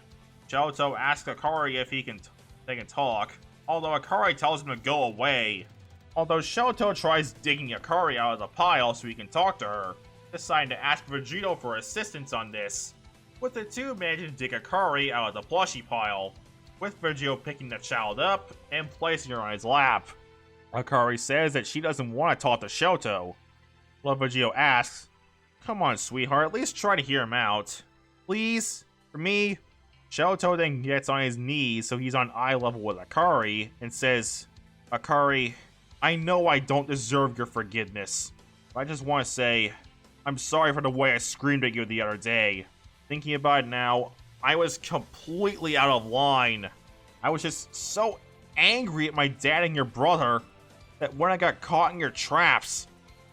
Speaker 1: Shoto asks Akari if they can talk, although Akari tells him to go away. Although Shoto tries digging Akari out of the pile so he can talk to her, deciding to ask Vegito for assistance on this, with the two managing to dig Akari out of the plushie pile, with Vegito picking the child up and placing her on his lap. Akari says that she doesn't want to talk to Shoto. Well, Vegito asks, "Come on, sweetheart, at least try to hear him out. Please? For me?" Shoto then gets on his knees so he's on eye level with Akari and says, "Akari, I know I don't deserve your forgiveness, but I just want to say, I'm sorry for the way I screamed at you the other day. Thinking about it now, I was completely out of line. I was just so angry at my dad and your brother that when I got caught in your traps,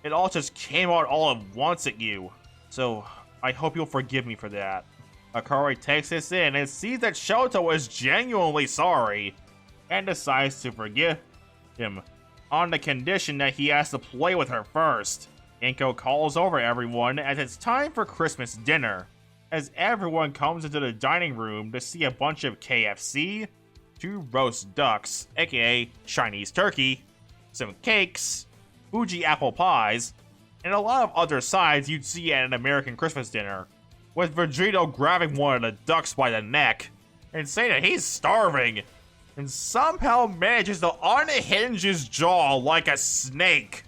Speaker 1: it all just came out all at once at you. So, I hope you'll forgive me for that." Akari takes this in and sees that Shoto is genuinely sorry, and decides to forgive him, on the condition that he has to play with her first. Inko calls over everyone as it's time for Christmas dinner, as everyone comes into the dining room to see a bunch of KFC, 2 roast ducks, aka Chinese turkey, some cakes, Fuji apple pies, and a lot of other sides you'd see at an American Christmas dinner, with Vegito grabbing one of the ducks by the neck and saying that he's starving, and somehow manages to unhinge his jaw like a snake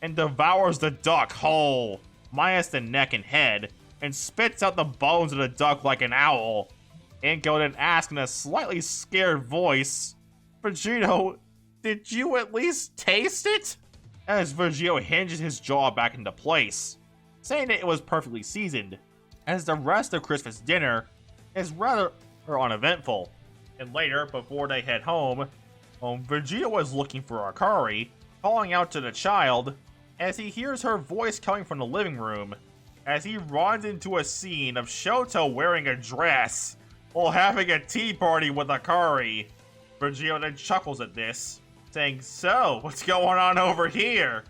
Speaker 1: and devours the duck whole, minus the neck and head, and spits out the bones of the duck like an owl. Inko then asks in a slightly scared voice, "Vegito, did you at least taste it?" As Vegito hinges his jaw back into place, saying that it was perfectly seasoned, as the rest of Christmas dinner is rather uneventful. And later, before they head home, Vegito is looking for Akari, calling out to the child, as he hears her voice coming from the living room, as he runs into a scene of Shoto wearing a dress while having a tea party with Akari, Vegito then chuckles at this, saying, "So, what's going on over here?"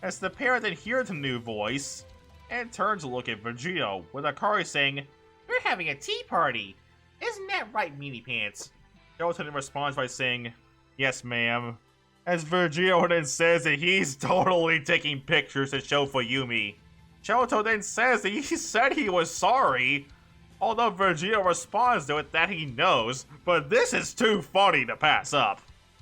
Speaker 1: As the pair then hears the new voice, and turns to look at Vegito, with Akari saying, "We're having a tea party. Isn't that right, Meanie Pants?" Shoto then responds by saying, "Yes, ma'am." As Vegito then says that he's totally taking pictures to show Fuyumi. Shoto then says that he said he was sorry, although Vegito responds to it that he knows, but this is too funny to pass up.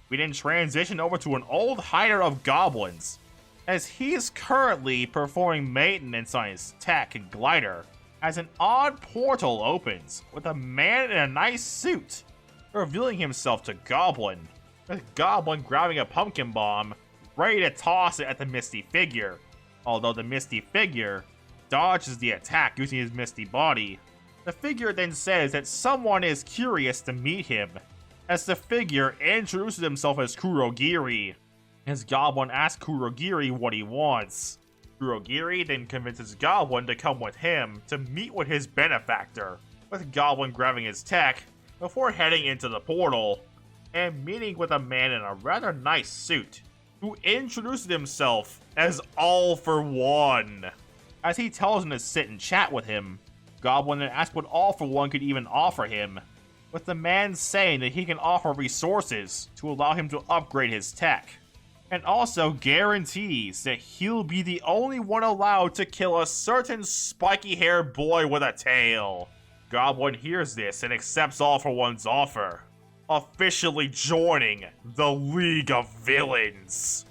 Speaker 1: We then transition over to an old hider of goblins, as he is currently performing maintenance on his tech and glider, as an odd portal opens with a man in a nice suit, revealing himself to Goblin, with Goblin grabbing a pumpkin bomb, ready to toss it at the misty figure, although the misty figure dodges the attack using his misty body. The figure then says that someone is curious to meet him, as the figure introduces himself as Kurogiri, as Goblin asks Kurogiri what he wants. Kurogiri then convinces Goblin to come with him to meet with his benefactor, with Goblin grabbing his tech before heading into the portal, and meeting with a man in a rather nice suit, who introduces himself as All for One. As he tells him to sit and chat with him, Goblin then asks what All for One could even offer him, with the man saying that he can offer resources to allow him to upgrade his tech, and also guarantees that he'll be the only one allowed to kill a certain spiky-haired boy with a tail. Goblin hears this and accepts All for One's offer, officially joining the League of Villains.